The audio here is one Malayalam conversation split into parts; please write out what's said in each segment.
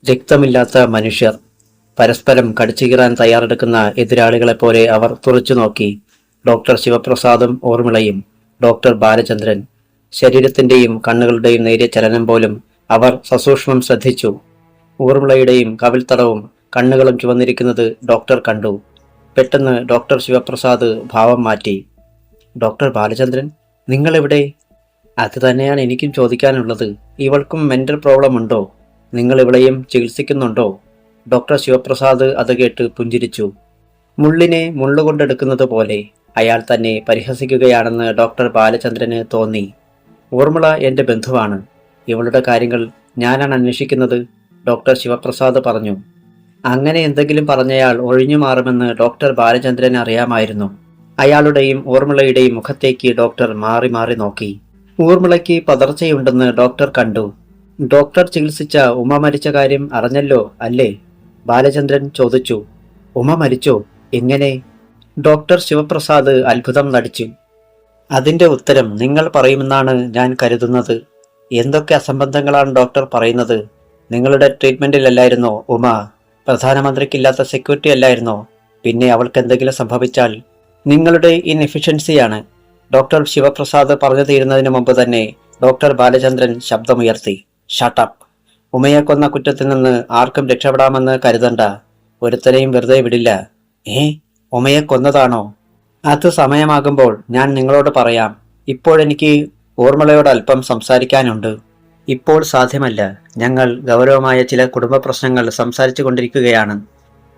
രക്തമില്ലാത്ത മനുഷ്യർ. പരസ്പരം കടിച്ചുകീറാൻ തയ്യാറെടുക്കുന്ന എതിരാളികളെപ്പോലെ അവർ തുറച്ചുനോക്കി. ഡോക്ടർ ശിവപ്രസാദും ഊർമിളയും, ഡോക്ടർ ബാലചന്ദ്രൻ. ശരീരത്തിന്റെയും കണ്ണുകളുടെയും നേരിയ ചലനം പോലും അവർ സസൂക്ഷ്മം ശ്രദ്ധിച്ചു. ഊർമിളയുടെയും കവിൾത്തടവും കണ്ണുകളും ചുവന്നിരിക്കുന്നത് ഡോക്ടർ കണ്ടു. പെട്ടെന്ന് ഡോക്ടർ ശിവപ്രസാദ് ഭാവം മാറ്റി. ഡോക്ടർ ബാലചന്ദ്രൻ, നിങ്ങളെവിടെ? അത് തന്നെയാണ് എനിക്കും ചോദിക്കാനുള്ളത്. ഇവൾക്കും മെന്റൽ പ്രോബ്ലം ഉണ്ടോ? നിങ്ങൾ ഇവളെയും ചികിത്സിക്കുന്നുണ്ടോ? ഡോക്ടർ ശിവപ്രസാദ് അത് കേട്ട് പുഞ്ചിരിച്ചു. മുള്ളിനെ മുള്ളുകൊണ്ടെടുക്കുന്നത് പോലെ അയാൾ തന്നെ പരിഹസിക്കുകയാണെന്ന് ഡോക്ടർ ബാലചന്ദ്രന് തോന്നി. ഊർമിള എൻ്റെ ബന്ധുവാണ്. ഇവളുടെ കാര്യങ്ങൾ ഞാനാണ് അന്വേഷിക്കുന്നത്, ഡോക്ടർ ശിവപ്രസാദ് പറഞ്ഞു. അങ്ങനെ എന്തെങ്കിലും പറഞ്ഞയാൾ ഒഴിഞ്ഞു മാറുമെന്ന് ഡോക്ടർ ബാലചന്ദ്രന് അറിയാമായിരുന്നു. അയാളുടെയും ഊർമിളയുടെയും മുഖത്തേക്ക് ഡോക്ടർ മാറി മാറി നോക്കി. ഊർമിളയ്ക്ക് പതർച്ചയുണ്ടെന്ന് ഡോക്ടർ കണ്ടു. ഡോക്ടർ ചികിത്സിച്ച ഉമ മരിച്ച കാര്യം അറിഞ്ഞല്ലോ അല്ലേ? ബാലചന്ദ്രൻ ചോദിച്ചു. ഉമ മരിച്ചോ? എങ്ങനെ? ഡോക്ടർ ശിവപ്രസാദ് അത്ഭുതം നടിച്ചു. അതിന്റെ ഉത്തരം നിങ്ങൾ പറയുമെന്നാണ് ഞാൻ കരുതുന്നത്. എന്തൊക്കെ അസംബന്ധങ്ങളാണ് ഡോക്ടർ പറയുന്നത്? നിങ്ങളുടെ ട്രീറ്റ്മെന്റിലല്ലായിരുന്നോ ഉമ? പ്രധാനമന്ത്രിക്കില്ലാത്ത സെക്യൂരിറ്റി അല്ലായിരുന്നോ? പിന്നെ അവൾക്ക് എന്തെങ്കിലും സംഭവിച്ചാൽ നിങ്ങളുടെ ഇൻഎഫിഷ്യൻസിയാണ്. ഡോക്ടർ ശിവപ്രസാദ് പറഞ്ഞു തീരുന്നതിന് മുമ്പ് തന്നെ ഡോക്ടർ ബാലചന്ദ്രൻ ശബ്ദമുയർത്തി. ഷട്ടപ്പ്! ഉമയെ കൊന്ന കുറ്റത്തിൽ നിന്ന് ആർക്കും രക്ഷപ്പെടാമെന്ന് കരുതണ്ട. ഒരുത്തനെയും വെറുതെ വിടില്ല. ഉമയെ കൊന്നതാണോ? അത് സമയമാകുമ്പോൾ ഞാൻ നിങ്ങളോട് പറയാം. ഇപ്പോഴെനിക്ക് ഊർമിളയോട് അല്പം സംസാരിക്കാനുണ്ട്. ഇപ്പോൾ സാധ്യമല്ല. ഞങ്ങൾ ഗൗരവമായ ചില കുടുംബ പ്രശ്നങ്ങൾ സംസാരിച്ചു കൊണ്ടിരിക്കുകയാണ്.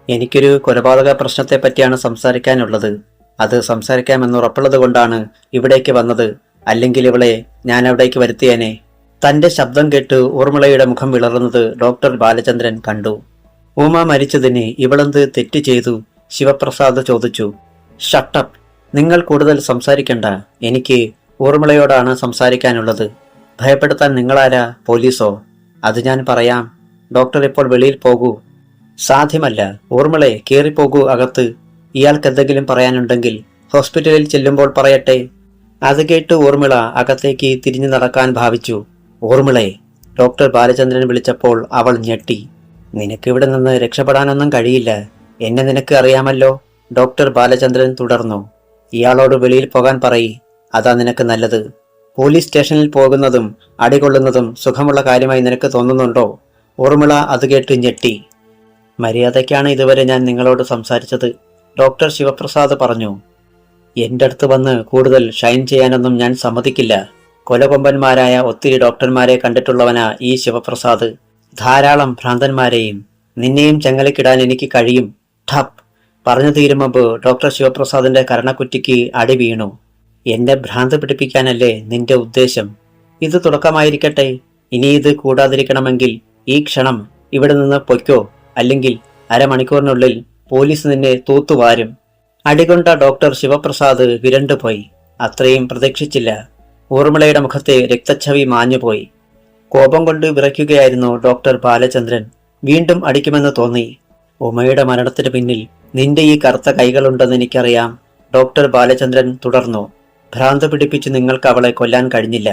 എനിക്കൊരു കൊലപാതക പ്രശ്നത്തെ പറ്റിയാണ് സംസാരിക്കാനുള്ളത്. അത് സംസാരിക്കാമെന്ന് ഉറപ്പുള്ളത് കൊണ്ടാണ് ഇവിടേക്ക് വന്നത്. അല്ലെങ്കിൽ ഇവളെ ഞാൻ അവിടേക്ക് വരുത്തിയേനെ. തന്റെ ശബ്ദം കേട്ട് ഊർമിളയുടെ മുഖം വിളറുന്നത് ഡോക്ടർ ബാലചന്ദ്രൻ കണ്ടു. ഉമ മരിച്ചതിന് ഇവളെന്ത് തെറ്റ് ചെയ്തു? ശിവപ്രസാദ് ചോദിച്ചു. ഷട്ടപ്പ്! നിങ്ങൾ കൂടുതൽ സംസാരിക്കണ്ട. എനിക്ക് ഊർമിളയോടാണ് സംസാരിക്കാനുള്ളത്. ഭയപ്പെടുത്താൻ നിങ്ങളാരാ? പോലീസോ? അത് ഞാൻ പറയാം. ഡോക്ടർ ഇപ്പോൾ വെളിയിൽ പോകൂ. സാധ്യമല്ല. ഊർമിളെ, കേറിപ്പോകൂ അകത്ത്. ഇയാൾക്ക് എന്തെങ്കിലും പറയാനുണ്ടെങ്കിൽ ഹോസ്പിറ്റലിൽ ചെല്ലുമ്പോൾ പറയട്ടെ. അത് കേട്ട് ഊർമിള അകത്തേക്ക് തിരിഞ്ഞു നടക്കാൻ ഭാവിച്ചു. ഊർമിളെ, ഡോക്ടർ ബാലചന്ദ്രൻ വിളിച്ചപ്പോൾ അവൾ ഞെട്ടി. നിനക്കിവിടെ നിന്ന് രക്ഷപ്പെടാനൊന്നും കഴിയില്ല. എന്നെ നിനക്ക് അറിയാമല്ലോ, ഡോക്ടർ ബാലചന്ദ്രൻ തുടർന്നു. ഇയാളോട് വെളിയിൽ പോകാൻ പറയ്. അതാ നിനക്ക് നല്ലത്. പോലീസ് സ്റ്റേഷനിൽ പോകുന്നതും അടികൊള്ളുന്നതും സുഖമുള്ള കാര്യമായി നിനക്ക് തോന്നുന്നുണ്ടോ? ഊർമിള അത് കേട്ട് ഞെട്ടി. മര്യാദയ്ക്കാണ് ഇതുവരെ ഞാൻ നിങ്ങളോട് സംസാരിച്ചത്, ഡോക്ടർ ശിവപ്രസാദ് പറഞ്ഞു. എന്റെ അടുത്ത് വന്ന് കൂടുതൽ ഷൈൻ ചെയ്യാനൊന്നും ഞാൻ സമ്മതിക്കില്ല. കൊലകൊമ്പന്മാരായ ഒത്തിരി ഡോക്ടർമാരെ കണ്ടിട്ടുള്ളവനാ ഈ ശിവപ്രസാദ്. ധാരാളം ഭ്രാന്തന്മാരെയും. നിന്നെയും ചങ്ങലക്കിടാൻ എനിക്ക് കഴിയും. ഠപ്പ്! പറഞ്ഞു തീരും മുമ്പ് ഡോക്ടർ ശിവപ്രസാദിന്റെ കരണക്കുറ്റിക്ക് അടി വീണു. എന്നെ ഭ്രാന്ത് പിടിപ്പിക്കാനല്ലേ നിന്റെ ഉദ്ദേശം? ഇത് തുടക്കമായിരിക്കട്ടെ. ഇനി ഇത് കൂടാതിരിക്കണമെങ്കിൽ ഈ ക്ഷണം ഇവിടെ നിന്ന് പൊയ്ക്കോ. അല്ലെങ്കിൽ അരമണിക്കൂറിനുള്ളിൽ പോലീസ് നിന്നെ തൂത്തുവാരും. അടികൊണ്ട ഡോക്ടർ ശിവപ്രസാദ് വിരണ്ടുപോയി. അത്രയും പ്രതീക്ഷിച്ചില്ല. ഊർമിളയുടെ മുഖത്തെ രക്തച്ഛവി മാഞ്ഞുപോയി. കോപം കൊണ്ട് വിറയ്ക്കുകയായിരുന്നു ഡോക്ടർ ബാലചന്ദ്രൻ. വീണ്ടും അടിക്കുമെന്ന് തോന്നി. ഉമയുടെ മരണത്തിന് പിന്നിൽ നിന്റെ ഈ കറുത്ത കൈകളുണ്ടെന്ന് എനിക്കറിയാം, ഡോക്ടർ ബാലചന്ദ്രൻ തുടർന്നു. ഭ്രാന്ത് പിടിപ്പിച്ച് നിങ്ങൾക്ക് അവളെ കൊല്ലാൻ കഴിഞ്ഞില്ല.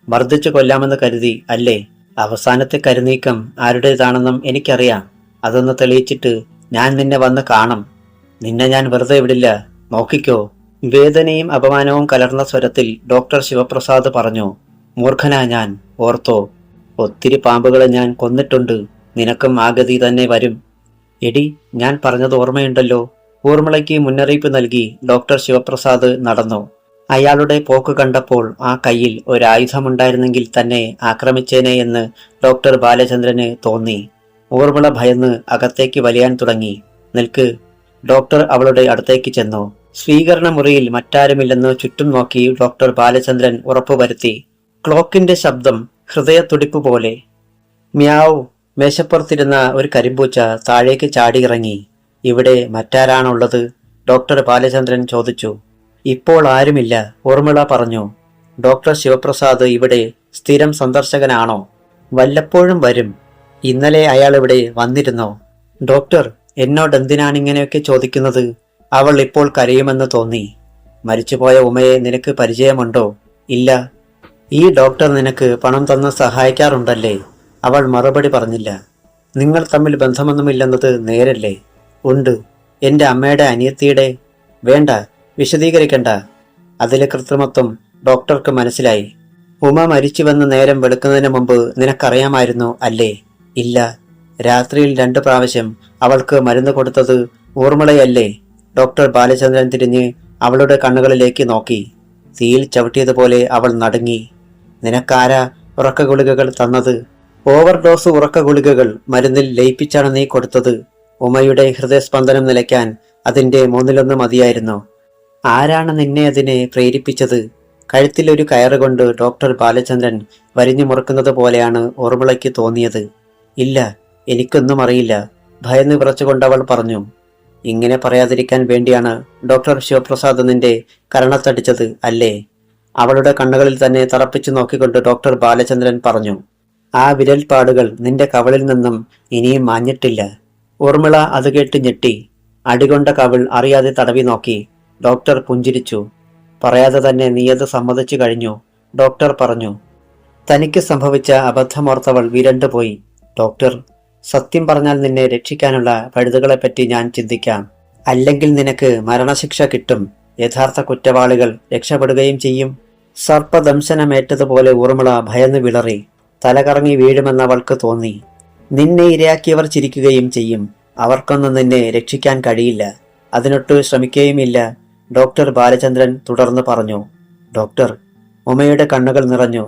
മർദ്ദിച്ചു കൊല്ലാമെന്ന് കരുതി അല്ലേ? അവസാനത്തെ കരുനീക്കം ആരുടേതാണെന്നും എനിക്കറിയാം. അതൊന്ന് തെളിയിച്ചിട്ട് ഞാൻ നിന്നെ വന്ന് കാണും. നിന്നെ ഞാൻ വെറുതെ വിടില്ല, നോക്കിക്കോ. വേദനയും അപമാനവും കലർന്ന സ്വരത്തിൽ ഡോക്ടർ ശിവപ്രസാദ് പറഞ്ഞു. മൂർഖനാ ഞാൻ, ഓർത്തോ. ഒത്തിരി പാമ്പുകളെ ഞാൻ കൊന്നിട്ടുണ്ട്. നിനക്കും ആ ഗതി തന്നെ വരും. എടി, ഞാൻ പറഞ്ഞത് ഓർമ്മയുണ്ടല്ലോ. ഊർമിളയ്ക്ക് മുന്നറിയിപ്പ് നൽകി ഡോക്ടർ ശിവപ്രസാദ് നടന്നു. അയാളുടെ പോക്ക് കണ്ടപ്പോൾ ആ കയ്യിൽ ഒരായുധമുണ്ടായിരുന്നെങ്കിൽ തന്നെ ആക്രമിച്ചേനെ എന്ന് ഡോക്ടർ ബാലചന്ദ്രന് തോന്നി. ഊർമിള ഭയന്ന് അകത്തേക്ക് വലിയാൻ തുടങ്ങി. നിൽക്ക്! ഡോക്ടർ അവളുടെ അടുത്തേക്ക് ചെന്നു. സ്വീകരണ മുറിയിൽ മറ്റാരുമില്ലെന്ന് ചുറ്റും നോക്കി ഡോക്ടർ ബാലചന്ദ്രൻ ഉറപ്പുവരുത്തി. ക്ലോക്കിന്റെ ശബ്ദം ഹൃദയത്തുടിപ്പ് പോലെ. മ്യാവ്! മേശപ്പുറത്തിരുന്ന ഒരു കരിമ്പൂച്ച താഴേക്ക് ചാടിയിറങ്ങി. ഇവിടെ മറ്റാരാണുള്ളത്? ഡോക്ടർ ബാലചന്ദ്രൻ ചോദിച്ചു. ഇപ്പോൾ ആരുമില്ല, ഊർമിള പറഞ്ഞു. ഡോക്ടർ ശിവപ്രസാദ് ഇവിടെ സ്ഥിരം സന്ദർശകനാണോ? വല്ലപ്പോഴും വരും. ഇന്നലെ അയാൾ ഇവിടെ വന്നിരുന്നോ? ഡോക്ടർ, എന്നോട് എന്തിനാണിങ്ങനെയൊക്കെ ചോദിക്കുന്നത്? അവൾ ഇപ്പോൾ കരയുമെന്ന് തോന്നി. മരിച്ചുപോയ ഉമയെ നിനക്ക് പരിചയമുണ്ടോ? ഇല്ല. ഈ ഡോക്ടർ നിനക്ക് പണം തന്ന് സഹായിക്കാറുണ്ടല്ലേ? അവൾ മറുപടി പറഞ്ഞില്ല. നിങ്ങൾ തമ്മിൽ ബന്ധമൊന്നുമില്ലെന്നത് നേരല്ലേ? ഉണ്ട്. എൻ്റെ അമ്മയുടെ അനിയത്തിയുടെ. വേണ്ട, വിശദീകരിക്കണ്ട. അതിലെ കൃത്രിമത്വം ഡോക്ടർക്ക് മനസ്സിലായി. ഉമ മരിച്ചുവെന്ന് നേരം വെളുക്കുന്നതിന് മുമ്പ് നിനക്കറിയാമായിരുന്നു അല്ലേ? ഇല്ല. രാത്രിയിൽ 2 പ്രാവശ്യം അവൾക്ക് മരുന്ന് കൊടുത്തത് ഊർമിളയല്ലേ? ഡോക്ടർ ബാലചന്ദ്രൻ തിരിഞ്ഞ് അവളുടെ കണ്ണുകളിലേക്ക് നോക്കി. തീയിൽ ചവിട്ടിയതുപോലെ അവൾ നടുങ്ങി. നിനക്കാരാ ഉറക്ക ഗുളികകൾ തന്നത്? ഓവർഡോസ് ഉറക്ക ഗുളികകൾ മരുന്നിൽ ലയിപ്പിച്ചാണ് നീ കൊടുത്തത്. ഉമയുടെ ഹൃദയസ്പന്ദനം നിലയ്ക്കാൻ അതിന്റെ 1/3 മതിയായിരുന്നു. ആരാണ് നിന്നെ അതിനെ പ്രേരിപ്പിച്ചത്? കഴുത്തിലൊരു കയറുകൊണ്ട് ഡോക്ടർ ബാലചന്ദ്രൻ വരിഞ്ഞു മുറുക്കുന്നത് പോലെയാണ് ഊർമിളയ്ക്ക് തോന്നിയത്. ഇല്ല, എനിക്കൊന്നും അറിയില്ല, ഭയന്ന് വിറച്ചുകൊണ്ടവൾ പറഞ്ഞു. ഇങ്ങനെ പറയാതിരിക്കാൻ വേണ്ടിയാണ് ഡോക്ടർ ശിവപ്രസാദ് നിന്റെ കരണത്തടിച്ചത് അല്ലേ? അവളുടെ കണ്ണുകളിൽ തന്നെ തറപ്പിച്ചു നോക്കിക്കൊണ്ട് ഡോക്ടർ ബാലചന്ദ്രൻ പറഞ്ഞു. ആ വിരൽപ്പാടുകൾ നിന്റെ കവളിൽ നിന്നും ഇനിയും മാഞ്ഞിട്ടില്ല. ഊർമിള അത് കേട്ട് ഞെട്ടി. അടികൊണ്ട കവിൾ അറിയാതെ തടവി നോക്കി. ഡോക്ടർ പുഞ്ചിരിച്ചു. പറയാതെ തന്നെ നീയത് സമ്മതിച്ചു കഴിഞ്ഞു, ഡോക്ടർ പറഞ്ഞു. തനിക്ക് സംഭവിച്ച അബദ്ധമോർത്തവൾ വിരണ്ടുപോയി. ഡോക്ടർ, സത്യം പറഞ്ഞാൽ നിന്നെ രക്ഷിക്കാനുള്ള പഴുതുകളെപ്പറ്റി ഞാൻ ചിന്തിക്കാം. അല്ലെങ്കിൽ നിനക്ക് മരണശിക്ഷ കിട്ടും. യഥാർത്ഥ കുറ്റവാളികൾ രക്ഷപ്പെടുകയും ചെയ്യും. സർപ്പദംശനമേറ്റതുപോലെ ഊർമിള ഭയന്ന് വിളറി. തലകറങ്ങി വീഴുമെന്നവൾക്ക് തോന്നി. നിന്നെ ഇരയാക്കിയവർ ചിരിക്കുകയും ചെയ്യും. അവർക്കൊന്നും നിന്നെ രക്ഷിക്കാൻ കഴിയില്ല. അതിനൊട്ട് ശ്രമിക്കുകയുമില്ല. ഡോക്ടർ ബാലചന്ദ്രൻ തുടർന്ന് പറഞ്ഞു. ഡോക്ടർ. ഉമയുടെ കണ്ണുകൾ നിറഞ്ഞു.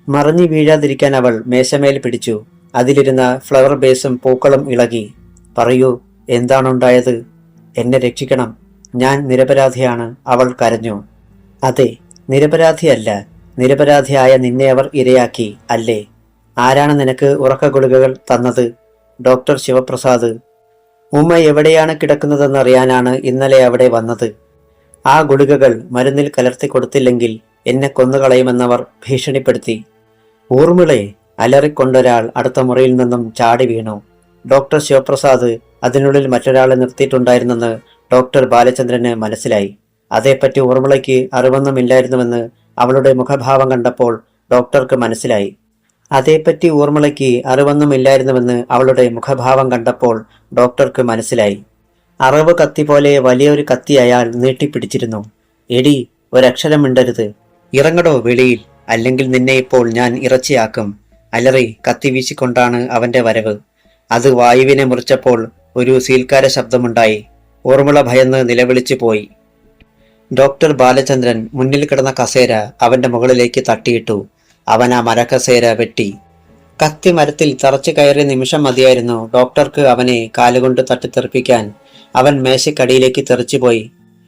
മറിഞ്ഞു വീഴാതിരിക്കാൻ അവൾ മേശമേൽ പിടിച്ചു. അതിലിരുന്ന ഫ്ലവർ ബേസും പൂക്കളും ഇളകി. പറയൂ, എന്താണുണ്ടായത്? എന്നെ രക്ഷിക്കണം. ഞാൻ നിരപരാധിയാണ്. അവൾ കരഞ്ഞു. അതെ, നിരപരാധിയല്ല. നിരപരാധിയായ നിന്നെ അവർ ഇരയാക്കി അല്ലേ? ആരാണ് നിനക്ക് ഉറക്ക ഗുളികകൾ തന്നത്? ഡോക്ടർ ശിവപ്രസാദ്. ഉമ്മ എവിടെയാണ് കിടക്കുന്നതെന്നറിയാനാണ് ഇന്നലെ അവിടെ വന്നത്. ആ ഗുളികകൾ മരുന്നിൽ കലർത്തി കൊടുത്തില്ലെങ്കിൽ എന്നെ കൊന്നുകളയുമെന്നവർ ഭീഷണിപ്പെടുത്തി. ഊർമിളയെ അലറിക്കൊണ്ടൊരാൾ അടുത്ത മുറിയിൽ നിന്നും ചാടി വീണു. ഡോക്ടർ ശിവപ്രസാദ് അതിനുള്ളിൽ മറ്റൊരാളെ നിർത്തിയിട്ടുണ്ടായിരുന്നെന്ന് ഡോക്ടർ ബാലചന്ദ്രന് മനസ്സിലായി. അതേപ്പറ്റി ഊർമിളയ്ക്ക് അറിവൊന്നുമില്ലായിരുന്നുവെന്ന് അവളുടെ മുഖഭാവം കണ്ടപ്പോൾ ഡോക്ടർക്ക് മനസ്സിലായി. അതേപ്പറ്റി ഊർമിളയ്ക്ക് അറിവൊന്നുമില്ലായിരുന്നുവെന്ന് അവളുടെ മുഖഭാവം കണ്ടപ്പോൾ ഡോക്ടർക്ക് മനസ്സിലായി. അറവ് കത്തി പോലെ വലിയൊരു കത്തി അയാൾ നീട്ടിപ്പിടിച്ചിരുന്നു. എടി, ഒരക്ഷരം മിണ്ടരുത്. ഇറങ്ങടോ വെളിയിൽ, അല്ലെങ്കിൽ നിന്നെ ഇപ്പോൾ ഞാൻ ഇറച്ചിയാക്കും. അലറി കത്തി വീശിക്കൊണ്ടാണ് അവന്റെ വരവ്. അത് വായുവിനെ മുറിച്ചപ്പോൾ ഒരു സീൽക്കാര ശബ്ദമുണ്ടായി. ഊർമിള ഭയന്ന് നിലവിളിച്ചു പോയി. ഡോക്ടർ ബാലചന്ദ്രൻ മുന്നിൽ കിടന്ന കസേര അവന്റെ മുകളിലേക്ക് തട്ടിയിട്ടു. അവൻ ആ മരക്കസേര വെട്ടി. കത്തി മരത്തിൽ തറച്ചു കയറിയ നിമിഷം മതിയായിരുന്നു ഡോക്ടർക്ക് അവനെ കാലുകൊണ്ട് തട്ടിത്തെറിപ്പിക്കാൻ. അവൻ മേശക്കടിയിലേക്ക് തെറിച്ചുപോയി.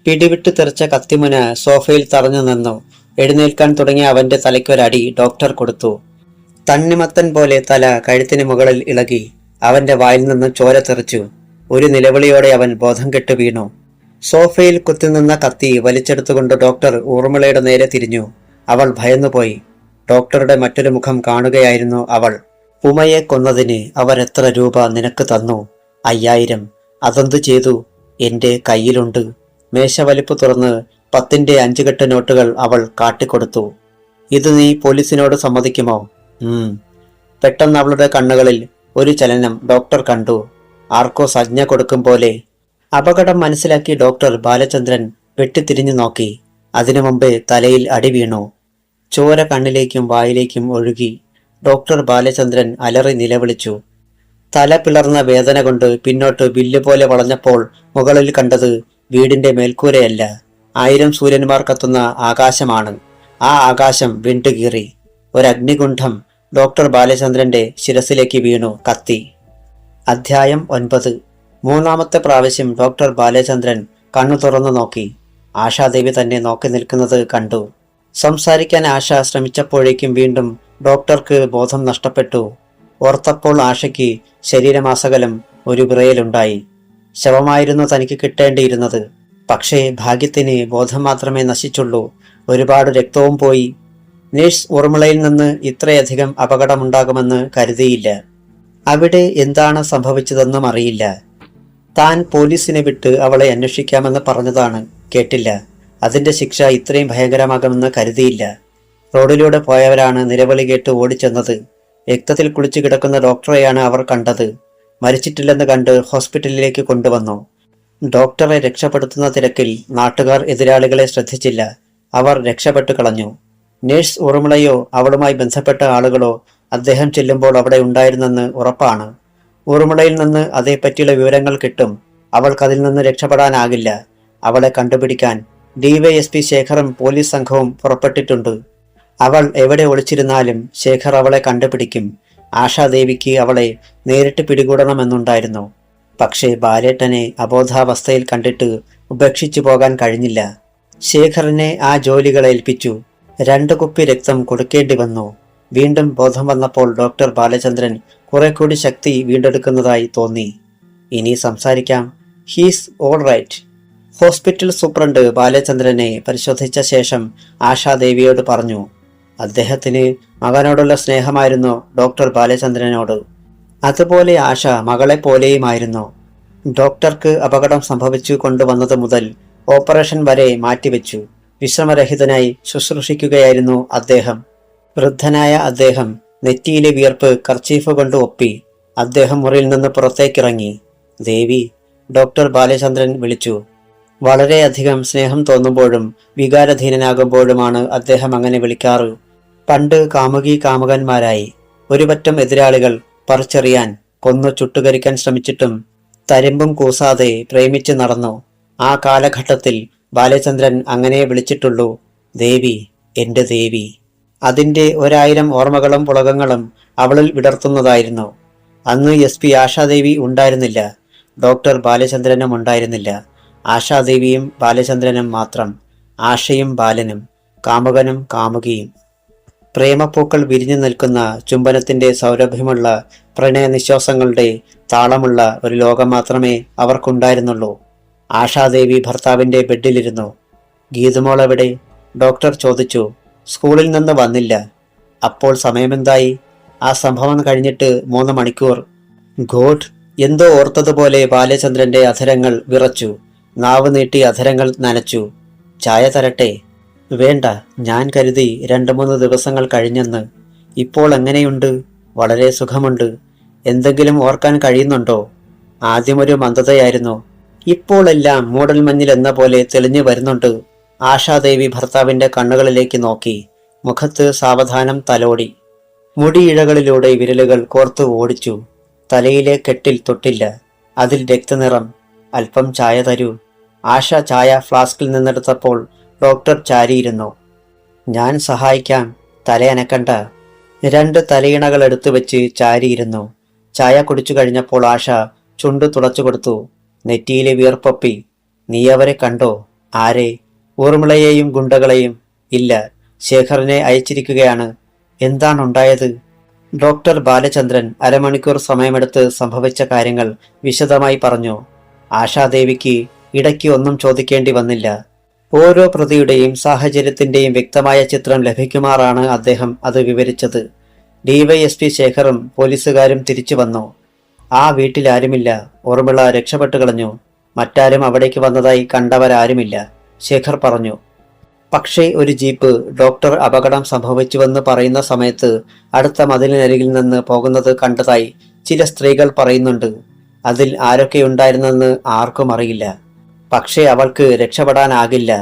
പിടിവിട്ട് തെറിച്ച കത്തിമുന സോഫയിൽ തറഞ്ഞു നിന്നു. എഴുന്നേൽക്കാൻ തുടങ്ങിയ അവന്റെ തലയ്ക്കൊരടി ഡോക്ടർ കൊടുത്തു. തണ്ണിമത്തൻ പോലെ തല കഴുത്തിന് മുകളിൽ ഇളകി. അവന്റെ വായിൽ നിന്ന് ചോര തെറിച്ചു. ഒരു നിലവിളിയോടെ അവൻ ബോധം കെട്ടു വീണു. സോഫയിൽ കുത്തിനിന്ന കത്തി വലിച്ചെടുത്തുകൊണ്ട് ഡോക്ടർ ഊർമിളയുടെ നേരെ തിരിഞ്ഞു. അവൾ ഭയന്നുപോയി. ഡോക്ടറുടെ മറ്റൊരു മുഖം കാണുകയായിരുന്നു അവൾ. ഉമയെ കൊന്നതിന് അവർ എത്ര രൂപ നിനക്ക് തന്നു? 5000. അതെന്തു ചെയ്തു? എന്റെ കയ്യിലുണ്ട്. മേശവലിപ്പ് തുറന്ന് 10ന്റെ 5 കെട്ട് നോട്ടുകൾ അവൾ കാട്ടിക്കൊടുത്തു. ഇത് നീ പോലീസിനോട് സമ്മതിക്കുമോ? പെട്ടെന്ന് അവളുടെ കണ്ണുകളിൽ ഒരു ചലനം ഡോക്ടർ കണ്ടു. ആർക്കോ സജ്ഞ കൊടുക്കും പോലെ. അപകടം മനസ്സിലാക്കി ഡോക്ടർ ബാലചന്ദ്രൻ വെട്ടിത്തിരിഞ്ഞു നോക്കി. അതിനു മുമ്പേ തലയിൽ അടി വീണു. ചോര കണ്ണിലേക്കും വായിലേക്കും ഒഴുകി. ഡോക്ടർ ബാലചന്ദ്രൻ അലറി നിലവിളിച്ചു. തല പിളർന്ന വേദന കൊണ്ട് പിന്നോട്ട് ബില്ല് പോലെ വളഞ്ഞപ്പോൾ മുകളിൽ കണ്ടത് വീടിന്റെ മേൽക്കൂരയല്ല, 1000 സൂര്യന്മാർ കത്തുന്ന ആകാശമാണ്. ആ ആകാശം വിണ്ടുകീറി. ഒരഗ്നികുണ്ഠം ഡോക്ടർ ബാലചന്ദ്രന്റെ ശിരസിലേക്ക് വീണു കത്തി. അധ്യായം 9. 3ാമത്തെ പ്രാവശ്യം ഡോക്ടർ ബാലചന്ദ്രൻ കണ്ണു തുറന്നു നോക്കി. ആശാദേവി തന്നെ നോക്കി നിൽക്കുന്നത് കണ്ടു. സംസാരിക്കാൻ ആശ ശ്രമിച്ചപ്പോഴേക്കും വീണ്ടും ഡോക്ടർക്ക് ബോധം നഷ്ടപ്പെട്ടു. ഓർത്തപ്പോൾ ആശയ്ക്ക് ശരീരമാസകലം ഒരു വിറയലുണ്ടായി. ശവമായിരുന്നു തനിക്ക് കിട്ടേണ്ടിയിരുന്നത്. പക്ഷേ ഭാഗ്യത്തിന് ബോധം മാത്രമേ നശിച്ചുള്ളൂ. ഒരുപാട് രക്തവും പോയി. നേഴ്സ് ഊർമിളയിൽ നിന്ന് ഇത്രയധികം അപകടമുണ്ടാകുമെന്ന് കരുതിയില്ല. അവിടെ എന്താണ് സംഭവിച്ചതെന്നും അറിയില്ല. താൻ പോലീസിനെ വിട്ട് അവളെ അന്വേഷിക്കാമെന്ന് പറഞ്ഞതാണ്, കേട്ടില്ല. അതിന്റെ ശിക്ഷ ഇത്രയും ഭയങ്കരമാകുമെന്ന് കരുതിയില്ല. റോഡിലൂടെ പോയവരാണ് നിലവിളി കേട്ട് ഓടിച്ചെന്നത്. രക്തത്തിൽ കുളിച്ചു കിടക്കുന്ന ഡോക്ടറെയാണ് അവർ കണ്ടത്. മരിച്ചിട്ടില്ലെന്ന് കണ്ട് ഹോസ്പിറ്റലിലേക്ക് കൊണ്ടുവന്നു. ഡോക്ടറെ രക്ഷപ്പെടുത്തുന്ന തിരക്കിൽ നാട്ടുകാർ എതിരാളികളെ ശ്രദ്ധിച്ചില്ല. അവർ രക്ഷപ്പെട്ടു കളഞ്ഞു. നേഴ്സ് ഊർമിളയോ അവളുമായി ബന്ധപ്പെട്ട ആളുകളോ അദ്ദേഹം ചെല്ലുമ്പോൾ അവിടെ ഉണ്ടായിരുന്നെന്ന് ഉറപ്പാണ്. ഊർമിളയിൽ നിന്ന് അതേപ്പറ്റിയുള്ള വിവരങ്ങൾ കിട്ടും. അവൾക്കതിൽ നിന്ന് രക്ഷപ്പെടാനാകില്ല. അവളെ കണ്ടുപിടിക്കാൻ ഡിവൈഎസ്പി ശേഖറും പോലീസ് സംഘവും പുറപ്പെട്ടിട്ടുണ്ട്. അവൾ എവിടെ ഒളിച്ചിരുന്നാലും ശേഖർ അവളെ കണ്ടുപിടിക്കും. ആശാദേവിക്ക് അവളെ നേരിട്ട് പിടികൂടണമെന്നുണ്ടായിരുന്നു. പക്ഷേ ബാലേട്ടനെ അബോധാവസ്ഥയിൽ കണ്ടിട്ട് ഉപേക്ഷിച്ചു പോകാൻ കഴിഞ്ഞില്ല. ശേഖറിനെ ആ ജോലികൾ ഏൽപ്പിച്ചു. 2 കുപ്പി രക്തം കൊടുക്കേണ്ടി വന്നു. വീണ്ടും ബോധം വന്നപ്പോൾ ഡോക്ടർ ബാലചന്ദ്രൻ കുറെ കൂടി ശക്തി വീണ്ടെടുക്കുന്നതായി തോന്നി. ഇനി സംസാരിക്കാം. He's all right. Hospital superintendent ബാലചന്ദ്രനെ പരിശോധിച്ച ശേഷം ആശാദേവിയോട് പറഞ്ഞു. അദ്ദേഹത്തിന് മകനോടുള്ള സ്നേഹമായിരുന്നു ഡോക്ടർ ബാലചന്ദ്രനോട്. അതുപോലെ ആശ മകളെ പോലെയുമായിരുന്നു. ഡോക്ടർക്ക് അപകടം സംഭവിച്ചു കൊണ്ടുവന്നത് മുതൽ ഓപ്പറേഷൻ വരെ മാറ്റിവെച്ചു. വിശ്രമരഹിതനായി ശുശ്രൂഷിക്കുകയായിരുന്നു അദ്ദേഹം. വൃദ്ധനായ അദ്ദേഹം നെറ്റിയിലെ വിയർപ്പ് കർച്ചീഫ് കൊണ്ട് ഒപ്പി. അദ്ദേഹം മുറിയിൽ നിന്ന് പുറത്തേക്കിറങ്ങി. ദേവി, ഡോക്ടർ ബാലചന്ദ്രൻ വിളിച്ചു. വളരെയധികം സ്നേഹം തോന്നുമ്പോഴും വികാരധീനനാകുമ്പോഴുമാണ് അദ്ദേഹം അങ്ങനെ വിളിക്കാറ്. പണ്ട് കാമുകി കാമുകന്മാരായി ഒരുപറ്റം എതിരാളികൾ പറിച്ചെറിയാൻ കൊന്നു ചുട്ടുകരിക്കാൻ ശ്രമിച്ചിട്ടും തരിമ്പും കൂസാതെ പ്രേമിച്ച് നടന്നു. ആ കാലഘട്ടത്തിൽ ബാലചന്ദ്രൻ അങ്ങനെ വിളിച്ചിട്ടുള്ളൂ. ദേവി, എന്റെ ദേവി. അതിൻ്റെ 1000 ഓർമ്മകളും പുളകങ്ങളും അവളിൽ വിടർത്തുന്നതായിരുന്നു. അന്ന് SP ആശാദേവി ഉണ്ടായിരുന്നില്ല. ഡോക്ടർ ബാലചന്ദ്രനും ഉണ്ടായിരുന്നില്ല. ആശാദേവിയും ബാലചന്ദ്രനും മാത്രം. ആശയും ബാലനും, കാമുകനും കാമുകിയും. പ്രേമപ്പൂക്കൾ വിരിഞ്ഞു നിൽക്കുന്ന ചുംബനത്തിന്റെ സൗരഭ്യമുള്ള പ്രണയനിശ്വാസങ്ങളുടെ താളമുള്ള ഒരു ലോകം മാത്രമേ അവർക്കുണ്ടായിരുന്നുള്ളൂ. ആശാദേവി ഭർത്താവിന്റെ ബെഡിലിരുന്നു. ഗീതുമോൾ എവിടെ? ഡോക്ടർ ചോദിച്ചു. സ്കൂളിൽ നിന്ന് വന്നില്ല. അപ്പോൾ സമയമെന്തായി? ആ സംഭവം കഴിഞ്ഞിട്ട് 3 മണിക്കൂർ. ഗോഡ്! എന്തോ ഓർത്തതുപോലെ ബാലചന്ദ്രന്റെ അധരങ്ങൾ വിറച്ചു. നാവ് നീട്ടി അധരങ്ങൾ നനച്ചു. ചായ തരട്ടെ? വേണ്ട, ഞാൻ കരുതി 2-3 ദിവസങ്ങൾ കഴിഞ്ഞെന്ന്. ഇപ്പോൾ എങ്ങനെയുണ്ട്? വളരെ സുഖമുണ്ട്. എന്തെങ്കിലും ഓർക്കാൻ കഴിയുന്നുണ്ടോ? ആദ്യമൊരു മന്ദതയായിരുന്നു. ഇപ്പോൾ എല്ലാം മൂടൽമഞ്ഞിൽ എന്ന പോലെ തെളിഞ്ഞു വരുന്നുണ്ട്. ആശാദേവി ഭർത്താവിന്റെ കണ്ണുകളിലേക്ക് നോക്കി. മുഖത്ത് സാവധാനം തലോടി. മുടിയിഴകളിലൂടെ വിരലുകൾ കോർത്തു ഓടിച്ചു. തലയിലെ കെട്ടിൽ തൊട്ടില്ല. അതിൽ രക്തനിറം. അല്പം ചായ തരൂ. ആശ ചായ ഫ്ലാസ്കിൽ നിന്നെടുത്തപ്പോൾ ഡോക്ടർ ചാരിയിരുന്നു. ഞാൻ സഹായിക്കാം, തലയനക്കണ്ട. 2 തലയിണകൾ എടുത്തു വെച്ച് ചാരിയിരുന്നു. ചായ കുടിച്ചു കഴിഞ്ഞപ്പോൾ ആശ ചുണ്ടു തുടച്ചു കൊടുത്തു. നെറ്റിയിലെ വിയർപ്പൊപ്പി. നീ അവരെ കണ്ടോ? ആരെ? ഊർമിളയെയും ഗുണ്ടകളെയും? ഇല്ല, ശേഖറിനെ അയച്ചിരിക്കുകയാണ്. എന്താണുണ്ടായത്? ഡോക്ടർ ബാലചന്ദ്രൻ അരമണിക്കൂർ സമയമെടുത്ത് സംഭവിച്ച കാര്യങ്ങൾ വിശദമായി പറഞ്ഞു. ആശാദേവിക്ക് ഇടയ്ക്ക് ഒന്നും ചോദിക്കേണ്ടി വന്നില്ല. ഓരോ പ്രതിയുടെയും സാഹചര്യത്തിന്റെയും വ്യക്തമായ ചിത്രം ലഭിക്കുമാറാണ് അദ്ദേഹം അത് വിവരിച്ചത്. ഡിവൈഎസ്പി ശേഖറും പോലീസുകാരും തിരിച്ചു വന്നു. ആ വീട്ടിലാരുമില്ല. ഊർമിള രക്ഷപ്പെട്ടു കളഞ്ഞു. മറ്റാരും അവിടേക്ക് വന്നതായി കണ്ടവരാരുമില്ല, ശേഖർ പറഞ്ഞു. പക്ഷേ ഒരു ജീപ്പ് ഡോക്ടർ അപകടം സംഭവിച്ചുവെന്ന് പറയുന്ന സമയത്ത് അടുത്ത മതിലിനരികിൽ നിന്ന് പോകുന്നത് കണ്ടതായി ചില സ്ത്രീകൾ പറയുന്നുണ്ട്. അതിൽ ആരൊക്കെയുണ്ടായിരുന്നെന്ന് ആർക്കും അറിയില്ല. പക്ഷേ അവൾക്ക് രക്ഷപ്പെടാനാകില്ല.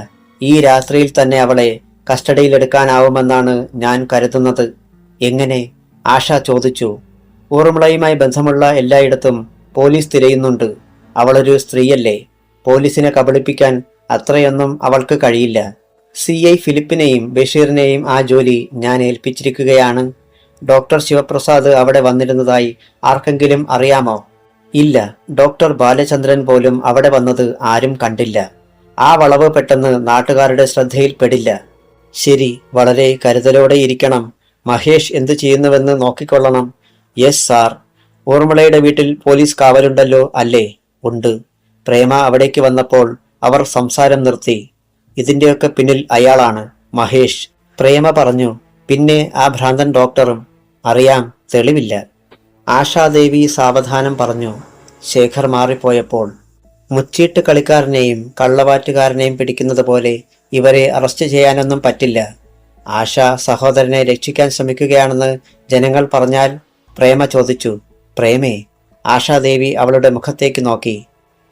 ഈ രാത്രിയിൽ തന്നെ അവളെ കസ്റ്റഡിയിലെടുക്കാനാവുമെന്നാണ് ഞാൻ കരുതുന്നത്. എങ്ങനെ? ആശ ചോദിച്ചു. ഊർമിളയുമായി ബന്ധമുള്ള എല്ലായിടത്തും പോലീസ് തിരയുന്നുണ്ട്. അവളൊരു സ്ത്രീയല്ലേ. പോലീസിനെ കബളിപ്പിക്കാൻ അത്രയൊന്നും അവൾക്ക് കഴിയില്ല. CI ഫിലിപ്പിനെയും ബഷീറിനെയും ആ ജോലി ഞാൻ ഏൽപ്പിച്ചിരിക്കുകയാണ്. ഡോക്ടർ ശിവപ്രസാദ് അവിടെ വന്നിരുന്നതായി ആർക്കെങ്കിലും അറിയാമോ? ഇല്ല, ഡോക്ടർ ബാലചന്ദ്രൻ പോലും അവിടെ വന്നത് ആരും കണ്ടില്ല. ആ വളവ് പെട്ടെന്ന് നാട്ടുകാരുടെ ശ്രദ്ധയിൽപ്പെടില്ല. ശരി, വളരെ കരുതലോടെ ഇരിക്കണം. മഹേഷ് എന്തു ചെയ്യുന്നുവെന്ന് നോക്കിക്കൊള്ളണം. Yes sir. ഊർമിളയുടെ വീട്ടിൽ പോലീസ് കാവലുണ്ടല്ലോ അല്ലേ? ഉണ്ട്. പ്രേമ അവിടേക്ക് വന്നപ്പോൾ അവർ സംസാരം നിർത്തി. ഇതിന്റെയൊക്കെ പിന്നിൽ അയാളാണ്, മഹേഷ്. പ്രേമ പറഞ്ഞു. പിന്നെ ആ ഭ്രാന്തൻ ഡോക്ടറും? അറിയാം, തെളിവില്ല. ആശാദേവി സാവധാനം പറഞ്ഞു. ശേഖർ മാറിപ്പോയപ്പോൾ മുച്ചീട്ട് കളിക്കാരനെയും കള്ളവാറ്റുകാരനെയും പിടിക്കുന്നത് പോലെ ഇവരെ അറസ്റ്റ് ചെയ്യാനൊന്നും പറ്റില്ല. ആശ സഹോദരനെ രക്ഷിക്കാൻ ശ്രമിക്കുകയാണെന്ന് ജനങ്ങൾ പറഞ്ഞാൽ? പ്രേമ ചോദിച്ചു. പ്രേമേ? ആശാദേവി അവളുടെ മുഖത്തേക്ക് നോക്കി.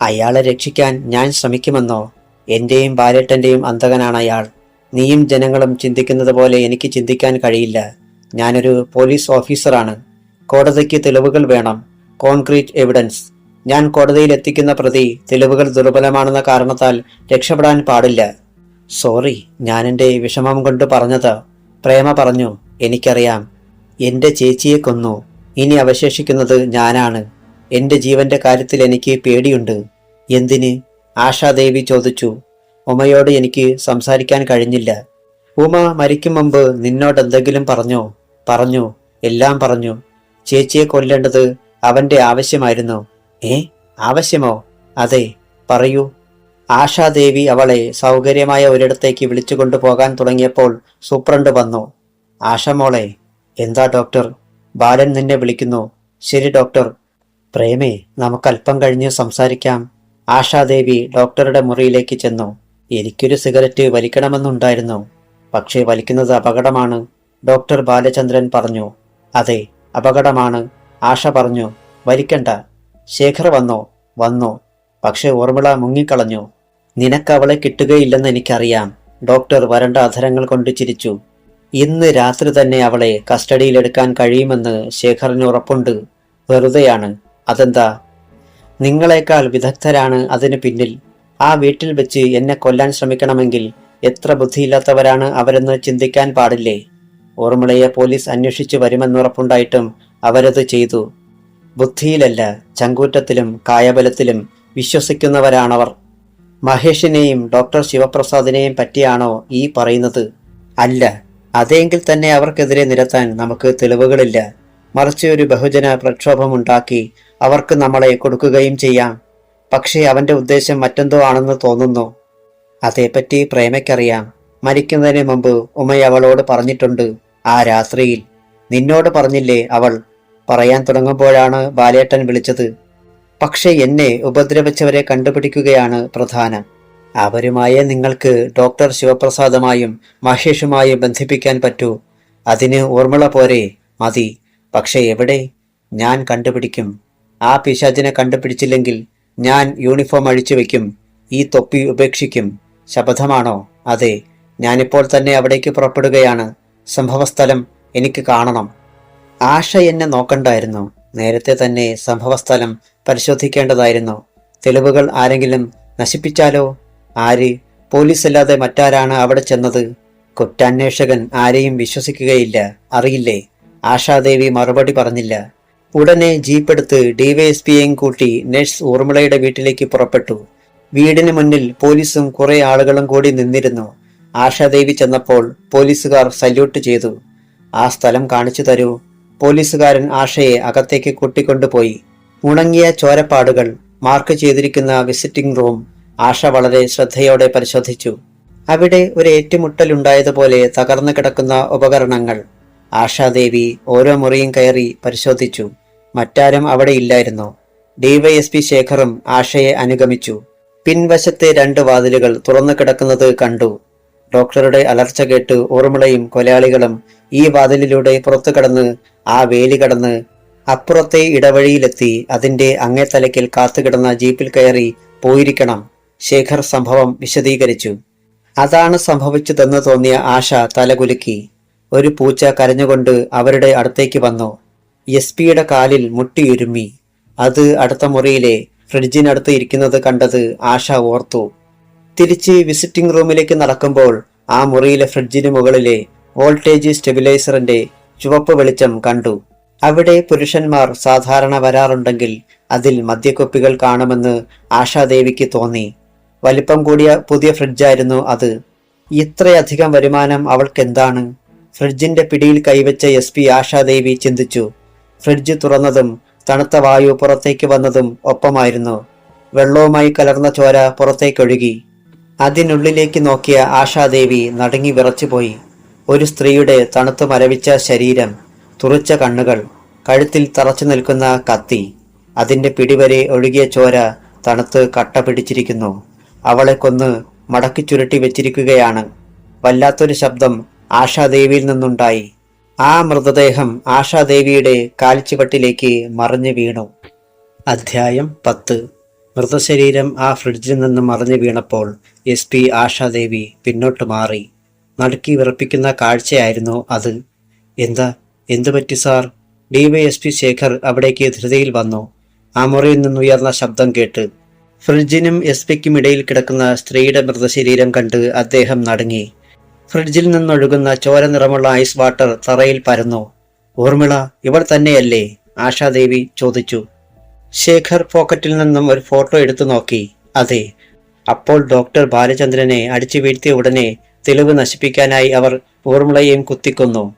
അയാളെ രക്ഷിക്കാൻ ഞാൻ ശ്രമിക്കുമെന്നോ? എന്റെയും ബാലേട്ടന്റെയും അന്തകനാണ് അയാൾ. നീയും ജനങ്ങളും ചിന്തിക്കുന്നത് പോലെ എനിക്ക് ചിന്തിക്കാൻ കഴിയില്ല. ഞാനൊരു പോലീസ് ഓഫീസറാണ്. കോടതിക്ക് തെളിവുകൾ വേണം, കോൺക്രീറ്റ് എവിഡൻസ്. ഞാൻ കോടതിയിൽ എത്തിക്കുന്ന പ്രതി തെളിവുകൾ ദുർബലമാണെന്ന കാരണത്താൽ രക്ഷപ്പെടാൻ പാടില്ല. സോറി, ഞാൻ എൻ്റെ വിഷമം കൊണ്ട് പറഞ്ഞത്. പ്രേമ പറഞ്ഞു. എനിക്കറിയാം. എൻ്റെ ചേച്ചിയെ കൊന്നു. ഇനി അവശേഷിക്കുന്നത് ഞാനാണ്. എൻ്റെ ജീവന്റെ കാര്യത്തിൽ എനിക്ക് പേടിയുണ്ട്. എന്തിന്? ആശാദേവി ചോദിച്ചു. ഉമയോട് എനിക്ക് സംസാരിക്കാൻ കഴിഞ്ഞില്ല. ഉമ മരിക്കും മുമ്പ് നിന്നോടെന്തെങ്കിലും പറഞ്ഞോ? പറഞ്ഞു, എല്ലാം പറഞ്ഞു. ചേച്ചിയെ കൊല്ലേണ്ടത് അവന്റെ ആവശ്യമായിരുന്നു. ആവശ്യമോ? അതെ, പറയൂ. ആശാദേവി അവളെ സൗകര്യമായ ഒരിടത്തേക്ക് വിളിച്ചുകൊണ്ടു പോകാൻ തുടങ്ങിയപ്പോൾ സൂപ്രണ്ട് വന്നു. ആശ മോളെ. എന്താ ഡോക്ടർ? ബാലൻ നിന്നെ വിളിക്കുന്നു. ശരി ഡോക്ടർ. പ്രേമേ, നമുക്കല്പം കഴിഞ്ഞ് സംസാരിക്കാം. ആശാദേവി ഡോക്ടറുടെ മുറിയിലേക്ക് ചെന്നു. എനിക്കൊരു സിഗരറ്റ് വലിക്കണമെന്നുണ്ടായിരുന്നു, പക്ഷേ വലിക്കുന്നത് അപകടമാണ്, ഡോക്ടർ ബാലചന്ദ്രൻ പറഞ്ഞു. അതെ, അപകടമാണ്. ആശ പറഞ്ഞു. വലിക്കണ്ട. ശേഖർ വന്നു, പക്ഷെ ഊർമിള മുങ്ങിക്കളഞ്ഞു. നിനക്കവളെ കിട്ടുകയില്ലെന്ന് എനിക്കറിയാം. ഡോക്ടർ വരണ്ട അധരങ്ങൾ കൊണ്ട് ചിരിച്ചു. ഇന്ന് രാത്രി തന്നെ അവളെ കസ്റ്റഡിയിലെടുക്കാൻ കഴിയുമെന്ന് ശേഖറിന് ഉറപ്പുണ്ട്. വെറുതെയാണ്. അതെന്താ? നിങ്ങളെക്കാൾ വിദഗ്ധരാണ് അതിന് പിന്നിൽ. ആ വീട്ടിൽ വെച്ച് എന്നെ കൊല്ലാൻ ശ്രമിക്കണമെങ്കിൽ എത്ര ബുദ്ധിയില്ലാത്തവരാണ് അവരെന്ന് ചിന്തിക്കാൻ പാടില്ലേ? ഊർമിളയെ പോലീസ് അന്വേഷിച്ചു വരുമെന്നുറപ്പുണ്ടായിട്ടും അവരത് ചെയ്തു. ബുദ്ധിയിലല്ല, ചങ്കൂറ്റത്തിലും കായബലത്തിലും വിശ്വസിക്കുന്നവരാണവർ. മഹേഷിനെയും ഡോക്ടർ ശിവപ്രസാദിനെയും പറ്റിയാണോ ഈ പറയുന്നത്? അല്ല. അതെങ്കിൽ തന്നെ അവർക്കെതിരെ നിരത്താൻ നമുക്ക് തെളിവുകളില്ല. മറിച്ച് ഒരു ബഹുജന പ്രക്ഷോഭമുണ്ടാക്കി അവർക്ക് നമ്മളെ കൊടുക്കുകയും ചെയ്യാം. പക്ഷേ അവന്റെ ഉദ്ദേശം മറ്റെന്തോ ആണെന്ന് തോന്നുന്നു. അതേപ്പറ്റി പ്രേമയ്ക്കറിയാം. മരിക്കുന്നതിന് മുമ്പ് ഉമയ അവളോട് പറഞ്ഞിട്ടുണ്ട്. ആ രാത്രിയിൽ. നിന്നോട് പറഞ്ഞില്ലേ അവൾ? പറയാൻ തുടങ്ങുമ്പോഴാണ് ബാലേട്ടൻ വിളിച്ചത്. പക്ഷെ എന്നെ ഉപദ്രവിച്ചവരെ കണ്ടുപിടിക്കുകയാണ് പ്രധാനം. അവരുമായി നിങ്ങൾക്ക് ഡോക്ടർ ശിവപ്രസാദുമായും മഹേഷുമായും ബന്ധിപ്പിക്കാൻ പറ്റൂ. അതിന് ഊർമിള പോരെ? മതി. പക്ഷെ എവിടെ? ഞാൻ കണ്ടുപിടിക്കും. ആ പിശാചിനെ കണ്ടുപിടിച്ചില്ലെങ്കിൽ ഞാൻ യൂണിഫോം അഴിച്ചു വെക്കും. ഈ തൊപ്പി ഉപേക്ഷിക്കും. ശപഥമാണോ? അതെ. ഞാനിപ്പോൾ തന്നെ അവിടേക്ക് പുറപ്പെടുകയാണ്. സംഭവസ്ഥലം എനിക്ക് കാണണം. ആശ എന്നെ നോക്കണ്ടായിരുന്നു. നേരത്തെ തന്നെ സംഭവസ്ഥലം പരിശോധിക്കേണ്ടതായിരുന്നു. തെളിവുകൾ ആരെങ്കിലും നശിപ്പിച്ചാലോ? ആര്? പോലീസ് അല്ലാതെ മറ്റാരാണ് അവിടെ ചെന്നത്? കുറ്റാന്വേഷകൻ ആരെയും വിശ്വസിക്കുകയില്ല. അറിയില്ലേ? ആശാദേവി മറുപടി പറഞ്ഞില്ല. ഉടനെ ജീപ്പെടുത്ത് ഡിവൈഎസ്പിയെയും കൂട്ടി നഴ്സ് ഊർമിളയുടെ വീട്ടിലേക്ക് പുറപ്പെട്ടു. വീടിന് മുന്നിൽ പോലീസും കുറെ ആളുകളും കൂടി നിന്നിരുന്നു. ആശാദേവി ചെന്നപ്പോൾ പോലീസുകാർ സല്യൂട്ട് ചെയ്തു. ആ സ്ഥലം കാണിച്ചു തരൂ. പോലീസുകാരൻ ആശയെ അകത്തേക്ക് കൂട്ടിക്കൊണ്ടുപോയി. ഉണങ്ങിയ ചോരപ്പാടുകൾ മാർക്ക് ചെയ്തിരിക്കുന്ന വിസിറ്റിംഗ് റൂം ആശ വളരെ ശ്രദ്ധയോടെ പരിശോധിച്ചു. അവിടെ ഒരു ഏറ്റുമുട്ടലുണ്ടായതുപോലെ തകർന്നു കിടക്കുന്ന ഉപകരണങ്ങൾ. ആശാദേവി ഓരോ മുറിയും കയറി പരിശോധിച്ചു. മറ്റാരും അവിടെ ഇല്ലായിരുന്നു. ഡിവൈഎസ്പി ശേഖറും ആശയെ അനുഗമിച്ചു. പിൻവശത്തെ 2 വാതിലുകൾ തുറന്നു കിടക്കുന്നത് കണ്ടു. ഡോക്ടറുടെ അലർച്ച കേട്ട് ഊർമിളയും കൊലയാളികളും ഈ വാതിലിലൂടെ പുറത്തു കടന്ന് ആ വേലി കടന്ന് അപ്പുറത്തെ ഇടവഴിയിലെത്തി അതിന്റെ അങ്ങേ തലയ്ക്കൽ കാത്തുകിടന്ന ജീപ്പിൽ കയറി പോയിരിക്കണം. ശേഖർ സംഭവം വിശദീകരിച്ചു. അതാണ് സംഭവിച്ചതെന്ന് തോന്നിയ ആശ തലകുലുക്കി. ഒരു പൂച്ച കരഞ്ഞുകൊണ്ട് അവരുടെ അടുത്തേക്ക് വന്നു. എസ്പിയുടെ കാലിൽ മുട്ടിയുരുമ്മി. അത് അടുത്ത മുറിയിലെ ഫ്രിഡ്ജിനടുത്ത് ഇരിക്കുന്നത് കണ്ടത് ആശ ഓർത്തു. തിരിച്ച് വിസിറ്റിംഗ് റൂമിലേക്ക് നടക്കുമ്പോൾ ആ മുറിയിലെ ഫ്രിഡ്ജിന് മുകളിലെ വോൾട്ടേജ് സ്റ്റെബിലൈസറിന്റെ ചുവപ്പ് വെളിച്ചം കണ്ടു. അവിടെ പുരുഷന്മാർ സാധാരണ വരാറുണ്ടെങ്കിൽ അതിൽ മദ്യക്കുപ്പികൾ കാണുമെന്ന് ആശാദേവിക്ക് തോന്നി. വലിപ്പം കൂടിയ പുതിയ ഫ്രിഡ്ജായിരുന്നു അത്. ഇത്രയധികം വരുമാനം അവൾക്കെന്താണ്? ഫ്രിഡ്ജിന്റെ പിടിയിൽ കൈവച്ച എസ്പി ആശാദേവി ചിന്തിച്ചു. ഫ്രിഡ്ജ് തുറന്നതും തണുത്ത വായു പുറത്തേക്ക് വന്നതും ഒപ്പമായിരുന്നു. വെള്ളവുമായി കലർന്ന ചോര പുറത്തേക്കൊഴുകി. അതിനുള്ളിലേക്ക് നോക്കിയ ആശാദേവി നടുങ്ങി വിറച്ചുപോയി. ഒരു സ്ത്രീയുടെ തണുത്തു മരവിച്ച ശരീരം, തുറച്ച കണ്ണുകൾ, കഴുത്തിൽ തറച്ചു നിൽക്കുന്ന കത്തി, അതിന്റെ പിടിവരെ ഒഴുകിയ ചോര തണുത്ത് കട്ട പിടിച്ചിരിക്കുന്നു. അവളെ കൊന്ന് മടക്കി ചുരുട്ടി വെച്ചിരിക്കുകയാണ്. വല്ലാത്തൊരു ശബ്ദം ആശാദേവിയിൽ നിന്നുണ്ടായി. ആ മൃതദേഹം ആശാദേവിയുടെ കാൽച്ചുവട്ടിലേക്ക് മറിഞ്ഞു വീണു. അധ്യായം 10. മൃതശരീരം ആ ഫ്രിഡ്ജിൽ നിന്ന് മറിഞ്ഞു വീണപ്പോൾ SP ആശാദേവി പിന്നോട്ട് മാറി. നടുക്കി വിറപ്പിക്കുന്ന കാഴ്ചയായിരുന്നു അത്. എന്തു പറ്റി സാർ? DYSP ശേഖർ അവിടേക്ക് ധൃതിയിൽ വന്നു. ആ മുറിയിൽ നിന്നുയർന്ന ശബ്ദം കേട്ട് ഫ്രിഡ്ജിനും SP-ക്കും ഇടയിൽ കിടക്കുന്ന സ്ത്രീയുടെ മൃതശരീരം കണ്ട് അദ്ദേഹം നടുങ്ങി. ഫ്രിഡ്ജിൽ നിന്നൊഴുകുന്ന ചോര നിറമുള്ള ഐസ് വാട്ടർ തറയിൽ പരന്നു. ഊർമിള ഇവൾ തന്നെയല്ലേ? ആശാദേവി ചോദിച്ചു. ശേഖർ പോക്കറ്റിൽ നിന്നും ഒരു ഫോട്ടോ എടുത്തു നോക്കി. അതെ. അപ്പോൾ ഡോക്ടർ ബാലചന്ദ്രനെ അടിച്ചു വീഴ്ത്തിയ ഉടനെ തെളിവ് നശിപ്പിക്കാനായി അവർ ഊർമിളയെയും കുത്തിക്കൊന്നു.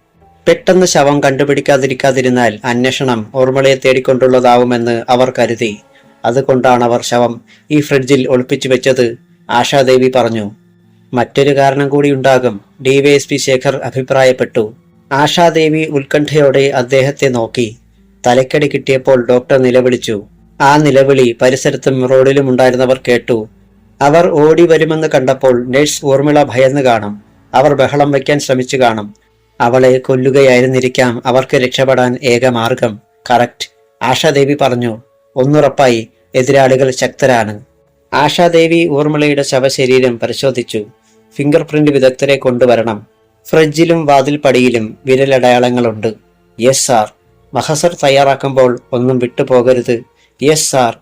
പെട്ടെന്ന് ശവം കണ്ടുപിടിക്കാതിരിക്കാതിരുന്നാൽ അന്വേഷണം ഊർമിളയെ തേടിക്കൊണ്ടുള്ളതാവുമെന്ന് അവർ കരുതി. അതുകൊണ്ടാണ് അവർ ശവം ഈ ഫ്രിഡ്ജിൽ ഒളിപ്പിച്ചു വെച്ചത്, ആശാദേവി പറഞ്ഞു. മറ്റൊരു കാരണം കൂടി ഉണ്ടാകും, DYSP ശേഖർ അഭിപ്രായപ്പെട്ടു. ആശാദേവി ഉത്കണ്ഠയോടെ അദ്ദേഹത്തെ നോക്കി. തലക്കടി കിട്ടിയപ്പോൾ ഡോക്ടർ നിലവിളിച്ചു. ആ നിലവിളി പരിസരത്തും റോഡിലും ഉണ്ടായിരുന്നവർ കേട്ടു. അവർ ഓടി വരുമെന്ന് കണ്ടപ്പോൾ നഴ്സ് ഊർമിള ഭയന്ന് കാണും. അവർ ബഹളം വയ്ക്കാൻ ശ്രമിച്ചു കാണും. അവളെ കൊല്ലുകയായിരുന്നിരിക്കാം അവർക്ക് രക്ഷപ്പെടാൻ ഏക മാർഗം. കറക്റ്റ്, ആശാദേവി പറഞ്ഞു. ഒന്നുറപ്പായി എതിരാളികൾ ശക്തരാണ്. ആശാദേവി ഊർമിളയുടെ ശവശരീരം പരിശോധിച്ചു. ഫിംഗർ പ്രിന്റ് വിദഗ്ധരെ കൊണ്ടുവരണം. ഫ്രിഡ്ജിലും വാതിൽപ്പടിയിലും വിരലടയാളങ്ങളുണ്ട്. Yes sir. മഹസർ തയ്യാറാക്കുമ്പോൾ ഒന്നും വിട്ടുപോകരുത്. Yes sir.